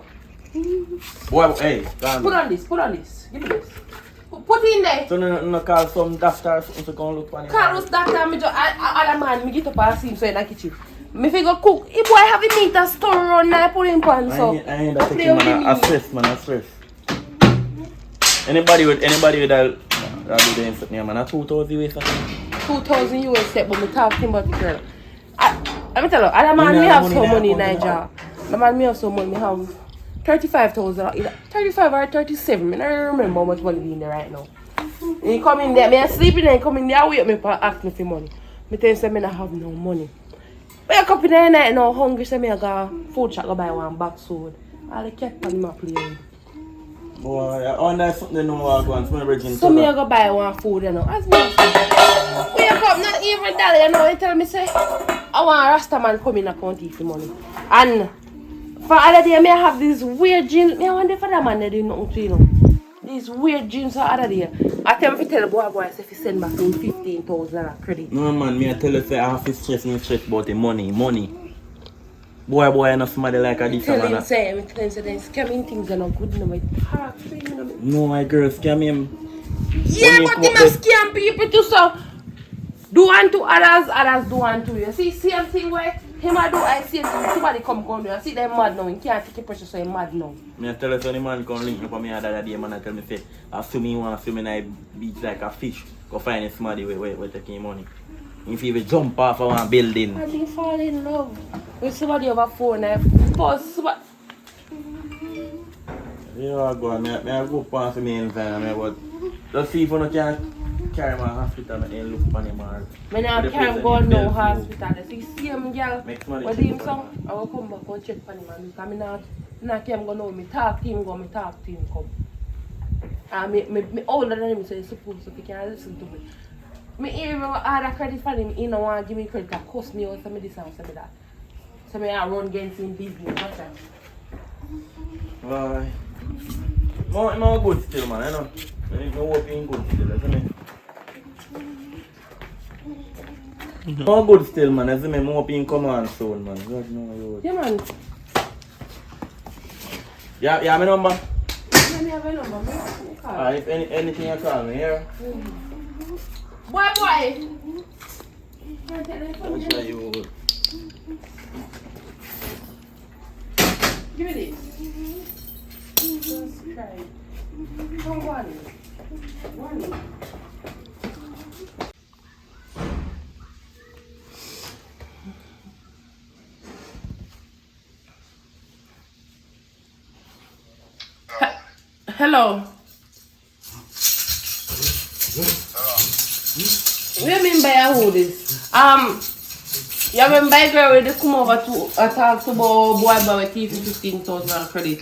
Boy, hey, put on this. Give me this. Put it in there. So no call some doctor or something to come look for him. Call us doctor, me just other man, me get up and see him so in the kitchen. Me figure cook. If boy have a meat and store run now, put him pan so. I ain't that taking man a stress. Anybody with that do the instant name, man, a 2,000 US. 2,000 US step, but me talking about the girl. Let me tell you, other man me have some money in Nigeria. The man me have some money, me have 35,000, 35 or 37. I don't remember how much money in there right now. He come in there, me a sleeping and he come in there, wait me for ask me for money. Me tell him say me not have no money. Wake up in the night now hungry, say me I go food shop go buy one box food. All the cat pan my play with. Boy, I wonder something they know what going to my bridging. So me I go buy one food, you know. As me wake up, not even that, you know. They tell me say, I want a Rasta man come in and count for money. And for other day, me I have these weird jeans. Me I wonder for that man they do nothing to, you know. These weird jeans for other day. I tell me to tell the boy say if he send back him 15,000 credit. No man, me I tell you say I have to stress about the money. Boy, I know somebody like a this Tell man. him say they're scamming things are not good, you know. Talk to him, you know. No, my girl scam him. Yeah, but he must scam people too, so do unto others, others do unto you. See, same thing where him I do, I see somebody come do. I see them mad now, he can't take a pressure, so he mad now. Me I tell you so the man come link me for me the other day, man, I tell me say, I swim in one swim in a beach like a fish, go find somebody where taking money. If you jump off of one building. I think fall in love with somebody over phone, I post somebody. Yeah, I go, I go past me inside, but just see if you can carry my hospital and look for him. When I can't go no hospital, you see him, girl, what do you say? I will come back and check for him, because I can't go now, I talk to him, come. And me older than him, so he's supposed to, he can't listen to me. Me hear him order credit for him, he don't want to give me credit, because cost me out, some of this and some of that. So I run against him business, what's that? Why? I'm good still, man, I know. I'm working good still, isn't it? I'm good still, man, isn't it? I'm hoping command soon, man. God knows. Yeah, man. Yeah, my number? Yeah, me have a number. If anything you call me, here. Boy. I'll show you. Give me this. Just try it. Come on. Hello. What do you mean by a hoodies? You remember a girl with the come over to talk to about boy boy with 15,000 credit?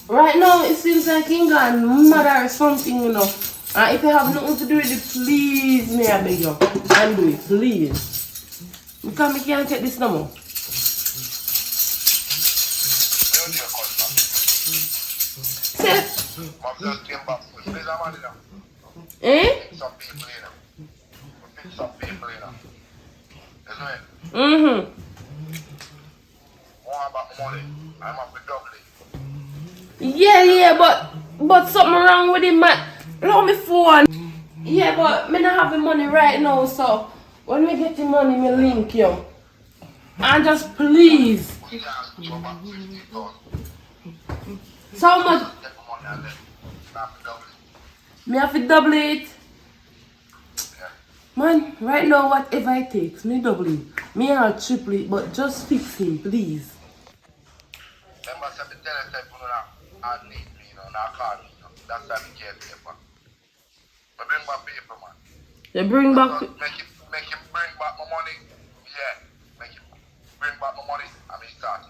Right now it seems like he gone mad or something, you know. And if you have nothing to do with it, please me I beg you. And do it, please. Because I can't take this no more. Eh? Mm-hmm. Yeah, but something wrong with him, man. Look me phone. Yeah, but me not having money right now, so when we get the money, me link you. And just please. So how much? Me have to double it. Man, right now whatever it takes, me double it. Me I'll triple it, but just fix him, please. They bring back. Make him bring back my money. Yeah, make him bring back my money. I mean, start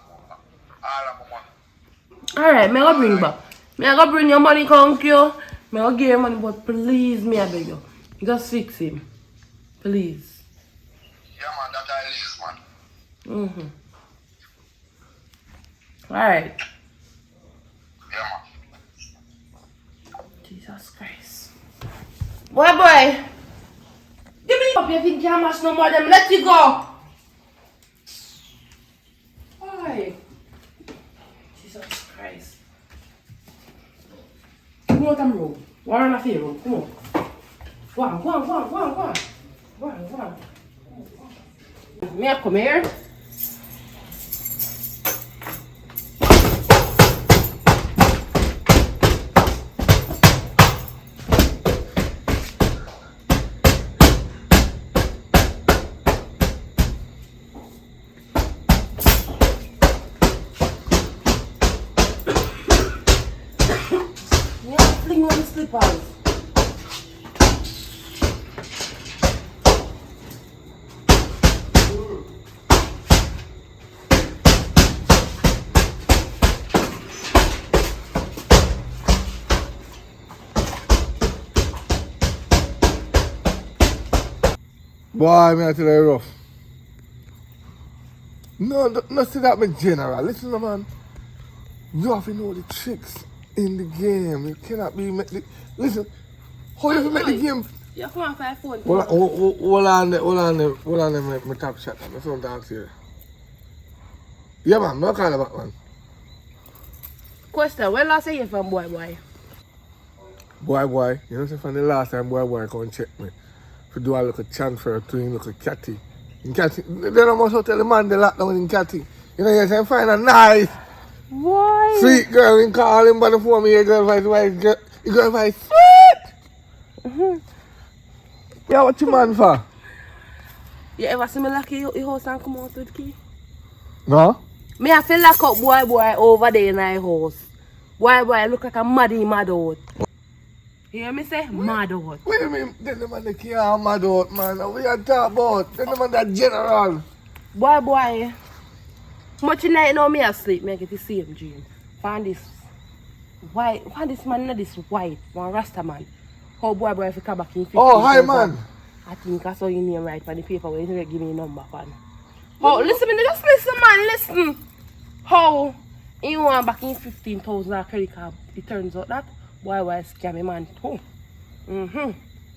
all of my money. Alright, me I go bring back. Me I go bring your money, conk you. Me I go give you money, but please, me I beg you. Just fix him. Please. Yeah, man, that's how it is, man. Alright. Yeah, man. Jesus Christ. Boy. Give me up, you think you much no more them. Let you go. Why? Jesus Christ. Come on, come room. What are my favorite? Come on. Go on. May I come here? Fling on the slippers. Boy, me I tell you rough. No, no see that me general. Listen to man. You have to know the tricks in the game. You cannot be make the listen. How you make the game? You come on 5 phone. Hold on there, my top shot. I'm going to ask you. Yeah man, no call back man. Question, when last you from boy? Boy, you know, say from the last time boy come check me to do a little transfer to him, little catty. In catty, then I must tell the man the lockdown in catty. You know, you say find a nice, sweet girl and call him by the phone. Me, girl voice, sweet. Yeah, what you man for? You ever see me lock your house and come out with key? No. Me I feel lock up boy over there in my house. Boy look like a mad out. You hear me say? Mad out. Wait a minute, then the man they can't mad out, man. What you talk about? Then the man that general. Boy. Much night now me asleep, me I get the same dream. Find this man, not this white, one Rasta man. How boy if you come back in 50. Oh, hi man. I think I saw your name right on the paper where you didn't give me a number, man. Oh, listen, just listen, man, listen. How you want back in 15,000 credit card? It turns out that boy scam man too.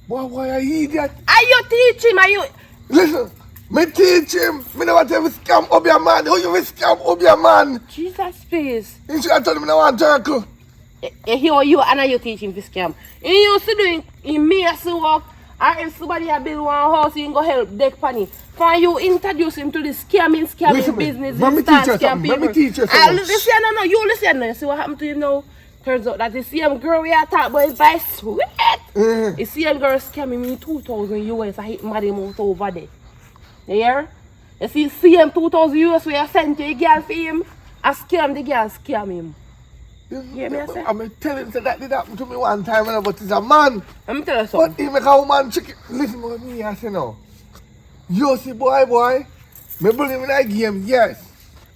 Boy, I idiot. Are you teach him? Are you? Listen, me teach him. Me never tell him scam up your man. How you will scam up your man? Jesus, please. You should have told him I want circle. You and you teach him to scam. You used to do in me as work. Or if somebody a build one house, you can go help deck money. For you introduce him to the scamming business. Let me teach you something. Let me teach you something. Listen, no, you listen now. See what happened to him now? Turns out that the same girl we are talking about is by sweet. The same girl scamming me 2,000 US. I hit mad amount over there. You hear? You see, same 2,000 US we are sent to a girl for him. I scam the girl, scam him. You hear me? I'm telling you that did happen to me one time, but it's a man. Let me tell you something. But he make a woman chicken. Listen to me, I say now. You see, boy, me believe in that game, yes.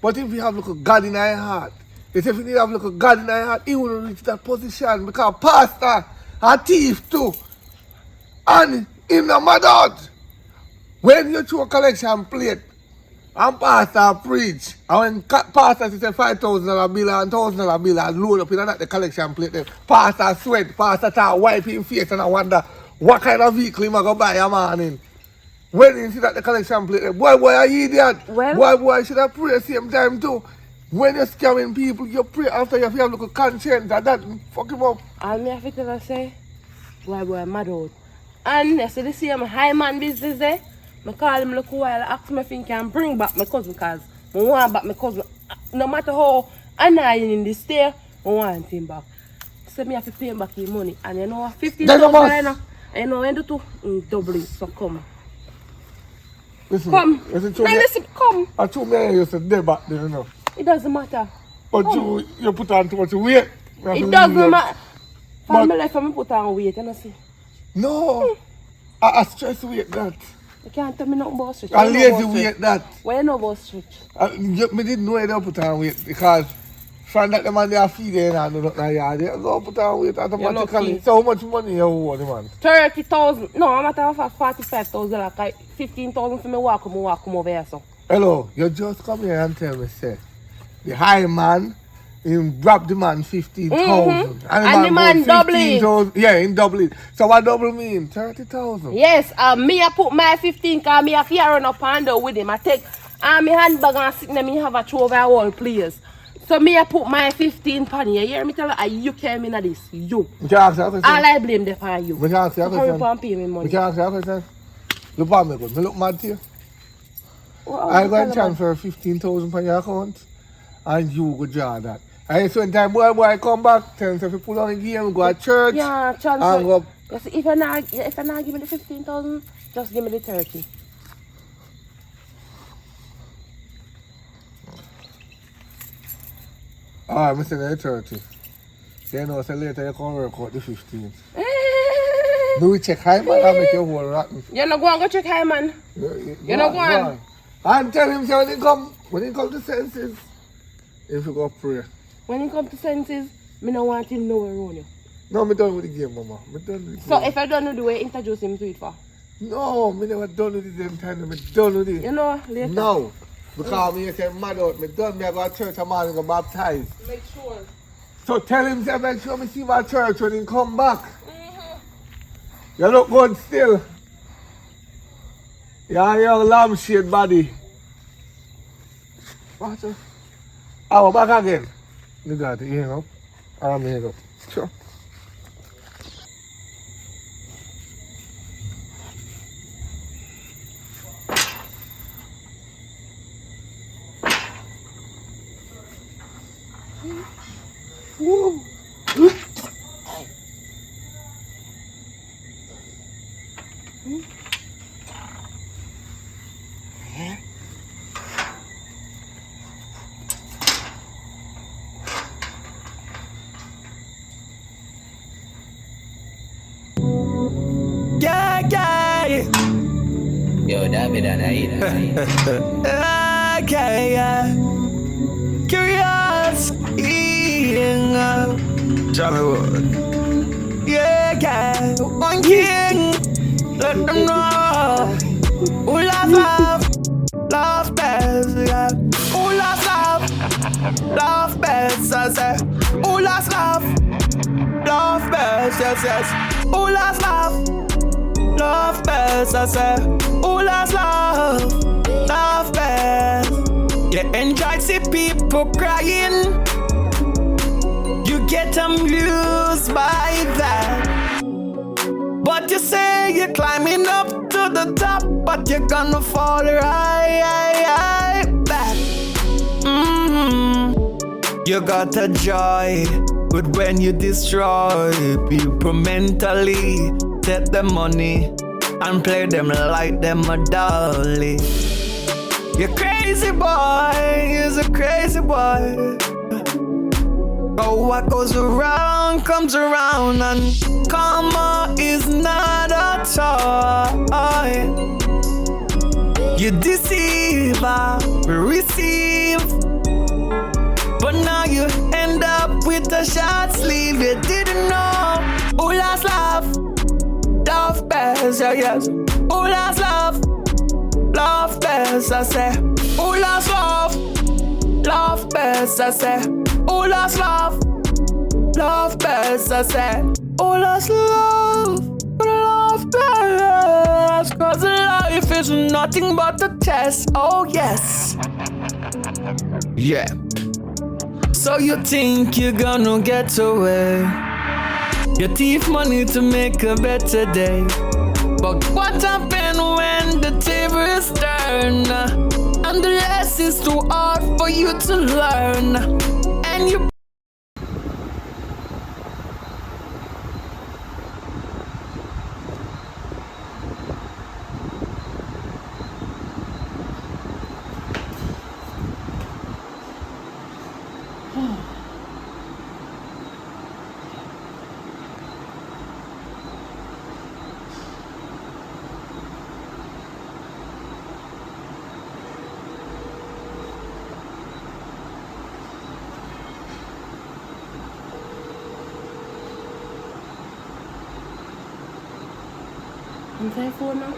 But if you have look of God in your heart, if you need to have look of God in your heart, he will reach that position because pastor, a thief too. And in the mother, when you throw a collection plate, and pastor preach, and when pastor say $5,000 bill and $1,000 bill and load up in that the collection plate, then pastor sweat, pastor start wipe his face and I wonder what kind of vehicle he might go buy a man in. When you see that the collection plate, boy, are you idiot? Well, boy, should have pray at the same time too. When you're scamming people, you pray after you have a little conscience and that fuck him up. And me have to tell her say, boy, mad out. And you see the same high man business there. I call him look a while, ask me if he can bring back my cousin because I want back my cousin. No matter how annoying in this day, I want him back. So me have to pay him back his money. And you know 15,000 right now. And you know when you do double it, so come. Listen, come. Listen, come. I told me I used to dead back there, you know. It doesn't matter. But you put on too much weight. It doesn't matter. For my life, I put on weight, you know see. No. I stress weight that. You can't tell me nothing about stretch. I lazy weight that. Why you know about stretch? Me didn't know they put on weight because from that the man they are feeding and do nothing yard. They go put on weight automatically. So how much money you owe the man? 30,000. No, I'm at 45,000. Like 15,000 for me walk come over here so. Hello, you just come here and tell me say the high man he dropped the man 15,000. And the man double it. Yeah, in double it. So what double mean? 30,000. Yes, me I put my 15 because me a fear run up and down with him. I take my handbag and sit there, me have a throw over all players. So me I put my 15 pan. You hear me tell her, you came in at this. You. All I blame them for you. We can't say hurry up and pay me money. We can't say everything. Look at me good. Me look mad to you. I go and transfer 15,000 from your account and you go draw that. And so when time boy come back, tell him if you pull on the game, go to church. Yeah, transfer. And go. Yes, if you not give me the 15,000, just give me the 30. Alright, I'm saying the 30. You know, so later you come work out the 15. Do we check high man and make your whole rotten? You're not going to go check high man. You're not going. And tell him so when he come to senses, if you go pray. When he come to senses, me don't want him nowhere around you. No, me done with the game, mama. Me done with the game. So if I don't know the way, introduce him to it for? No, me never done with it them time. Me done with it. You know, later. No. Because me say mad out. Me done. Me I go to church a man and go baptize. Make sure. So tell him say make sure me see my church when he come back. You look good still. You're a young lampshade body. Watch it. Oh, back again. You got it. Here you go. Here you go. Sure. Woo. Yeah, yeah. Yo, damn it, Okay, yeah. Curious eating JAMMIWOOD. Yeah, yeah. One king. Let them know. Who love, love best, yeah. Who love best, I say. Who love best, yes, yes. Who love best, I say. Who love best. You enjoy see people crying. You get amused by that. But you say you're climbing up to the top, but you're gonna fall right back. You got a joy, but when you destroy people mentally, take the money and play them like them a dolly. You crazy boy, you're a crazy boy. Oh, what goes around comes around, and karma is not a toy. You deceive, receive, but now you end up with a short sleeve. You didn't know who lost love best, yeah, yes. Who lost love best, I say. Who lost love best, I say. Who lost love best, I say. Who lost love best, 'cause life is nothing but a test, oh yes. Yeah. So you think you're gonna get away? You thief money to make a better day. But what happened when the table is turned? And the lesson's too hard for you to learn. And you I'm thankful now.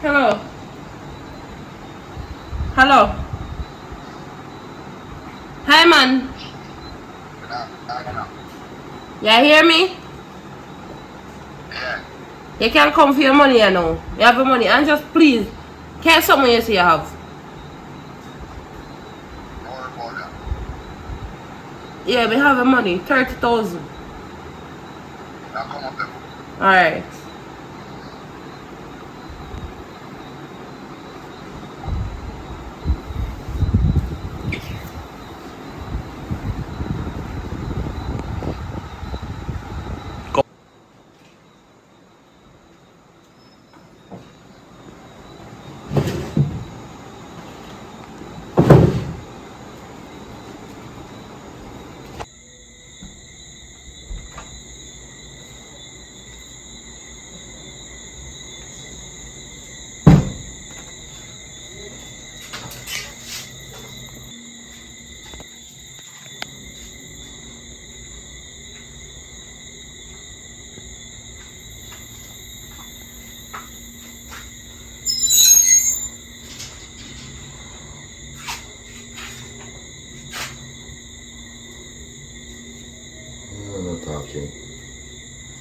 Hello. Hello. Hi, man. You hear me? Yeah. You can't come for your money, you know. You have your money. And just please, can't something you say you have. Don't worry about that. Yeah, we have your money. 30,000. Now come up there. Alright. king.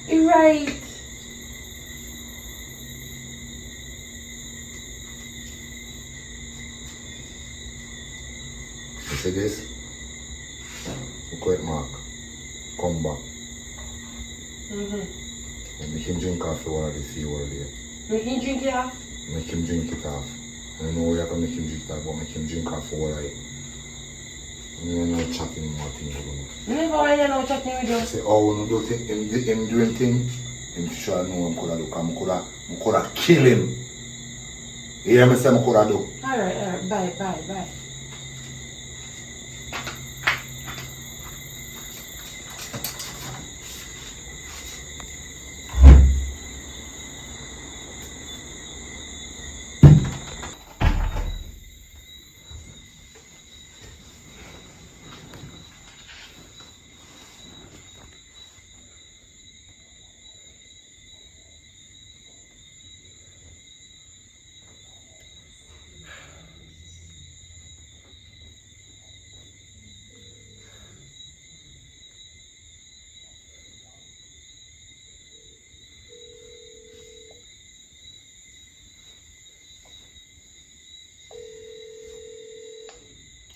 You're right. You see this? Look at Mark. Come back. And make him drink off the water this sea water there. Make him drink it off? Make him drink it off. I don't know where I can make him drink it off, but make him drink off the water. You're not chatting more things with him. You never want to know chatting with you. I say, oh, no, do think him doing thing. Him sure know I'm gonna do. I could kill him. You hear me say I could do? Alright, bye.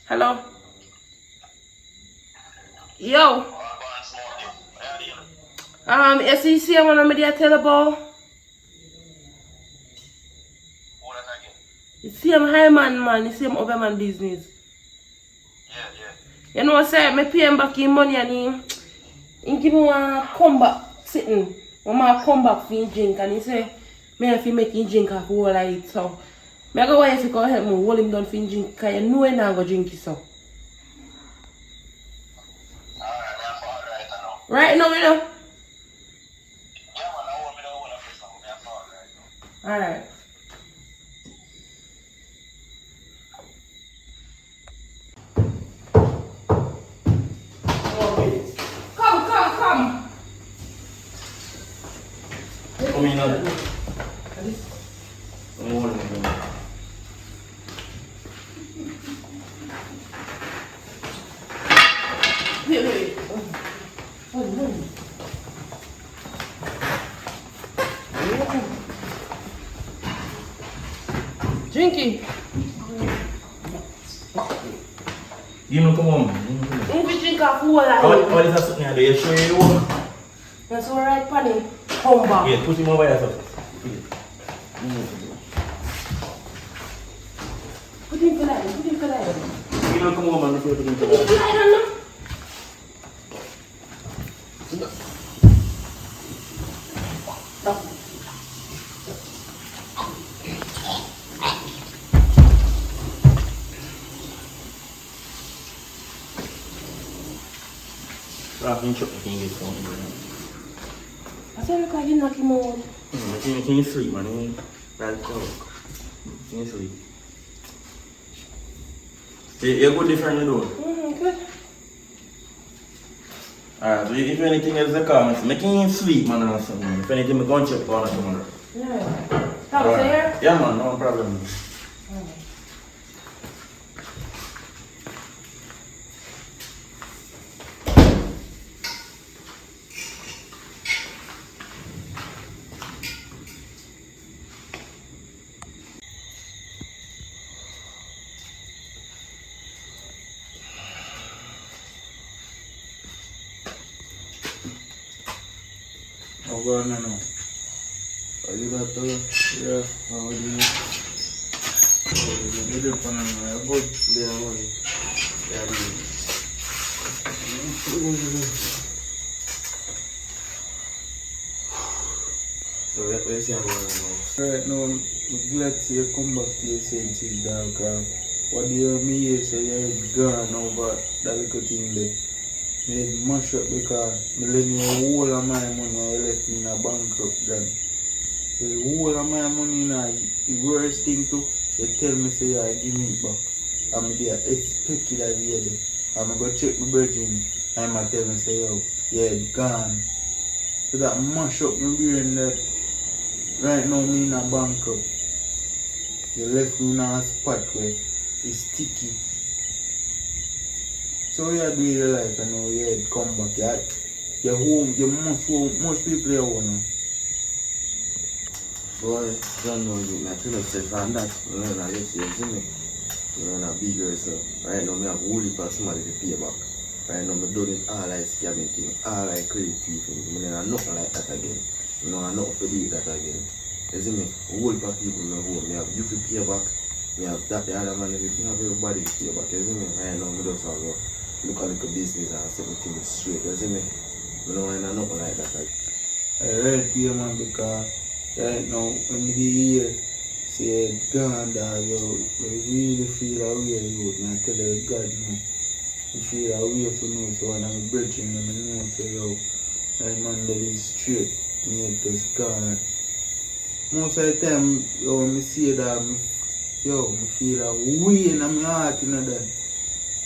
Hello? Yo! Yes, you see what I'm going to tell about? You see him high man, you see him over man business. You know, say, I pay him back in money and he give me a come back sitting. I come back for him drink and he say, me have to make him drink a whole of it. So, I go if you can help me hold him down for him drink because you know he not going to drink it so. Right now, you know? Alright. Come. Come in now. Wait. Drinky. Give me come on. If you drink a full of How is that sitting there? You sure you want? that's alright, Panny. Come back. Yeah, push him over here. Put him for that. You don't come over and put him Put him for that, I said, look like you knock him out. Can you sleep, man? Right, can you sleep? You're good different, you know? Good. Alright, so if anything else they call me, make him sleep, man, or something. If anything, I'm going to check on it tomorrow. Yeah. Stop there? Yeah, man, no problem. I'm going now. Are you got to? Yeah. How do you? You did fun and good. Yeah, man. Yeah, so where's your man now? Right now, I'm glad to you come back to your senses, dog. What do you mean? You say you're gone over that little thing there. Made mash up because I left me a whole of my money I left me in a bankrupt then. The whole of my money now, the worst thing too, you tell me say you give me it back. I'm there expecting that you there. I'm going to check my virgin and I'm tell me say yo, yeah, it's gone. So that mash up my brain that right now me in a bankrupt. You left me in a spot where it's sticky. So you do your life and now you come back, Your home, you most people here want. Boy, don't know you. I tell yourself and that. You know, I let you see me. You know, I'm bigger, so right now, I have a whole heap of somebody to pay back. Right now, I'm doing it all like scamming thing, all like credit thieving. I'm nothing like that again. You know, I'm not for do that again. You see me? A whole heap of people in my home. I have you to pay back. I have that, the other man, I have everybody to pay back. You see me? Right now, I just have to look at the business and set everything straight. You see me? You know, I'm nothing like that again. I read here, man, because right now, when we hear say it gone, dog, yo, I really feel a way, yo, man. I tell you, God, no. I feel a way for me, so when I'm bridging them, I know, so, yo, that man that is straight, and yet just gone. Most of the time, yo, when I see that, I feel a way in my heart, you know, that.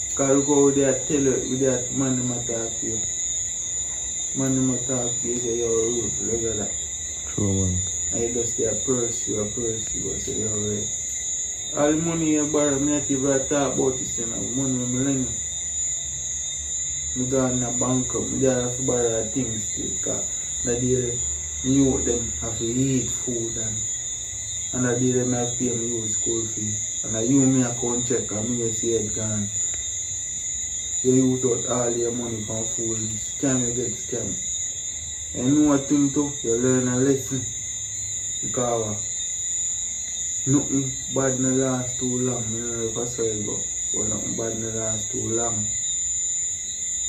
Because look how they tell you, with that man, them attack you. Man, them attack you, say, yo, rude, look at that. True, man. And you just say a pursue, I say, yo, right. All the money you borrow, I not even talk about this, you know, money when I lend you. I go in a bank up, I have to borrow things still, because that day, you them have to eat food, and that day, them have to pay me school fee. And I use me account check, and me see it gone. You use out all your money for food, scam, you get scam. And you know what thing too, you learn a lesson. Because nothing bad in the last too long. I don't know if I saw it, but nothing bad in the last too long.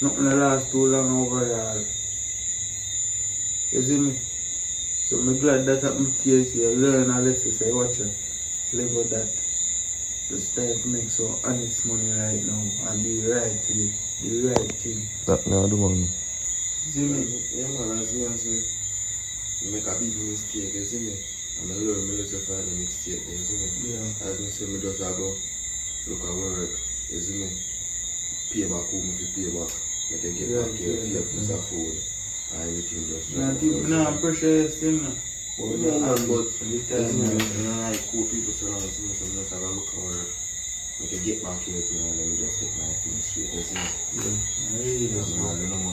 Nothing in the last too long overall. You see me? So I'm glad that happened to you. You learn a lesson, so watch it. Live with that. Just try to make some honest money right now and do the right way, the right thing. That now do, man. See me? Yeah, man, as me say, make a big mistake, you see me? And I learn my lesson for the mistake, you see me? Yeah. As me say, I just go look at work, you see me? Pay back home if you pay back. Make you get back here, feed piece of food. And everything just... No, pressure is still no. But you know, like cool people surround me, so I'm just have a look at work. Make you get back here, and then just take my things straight, you see me? Yeah, I really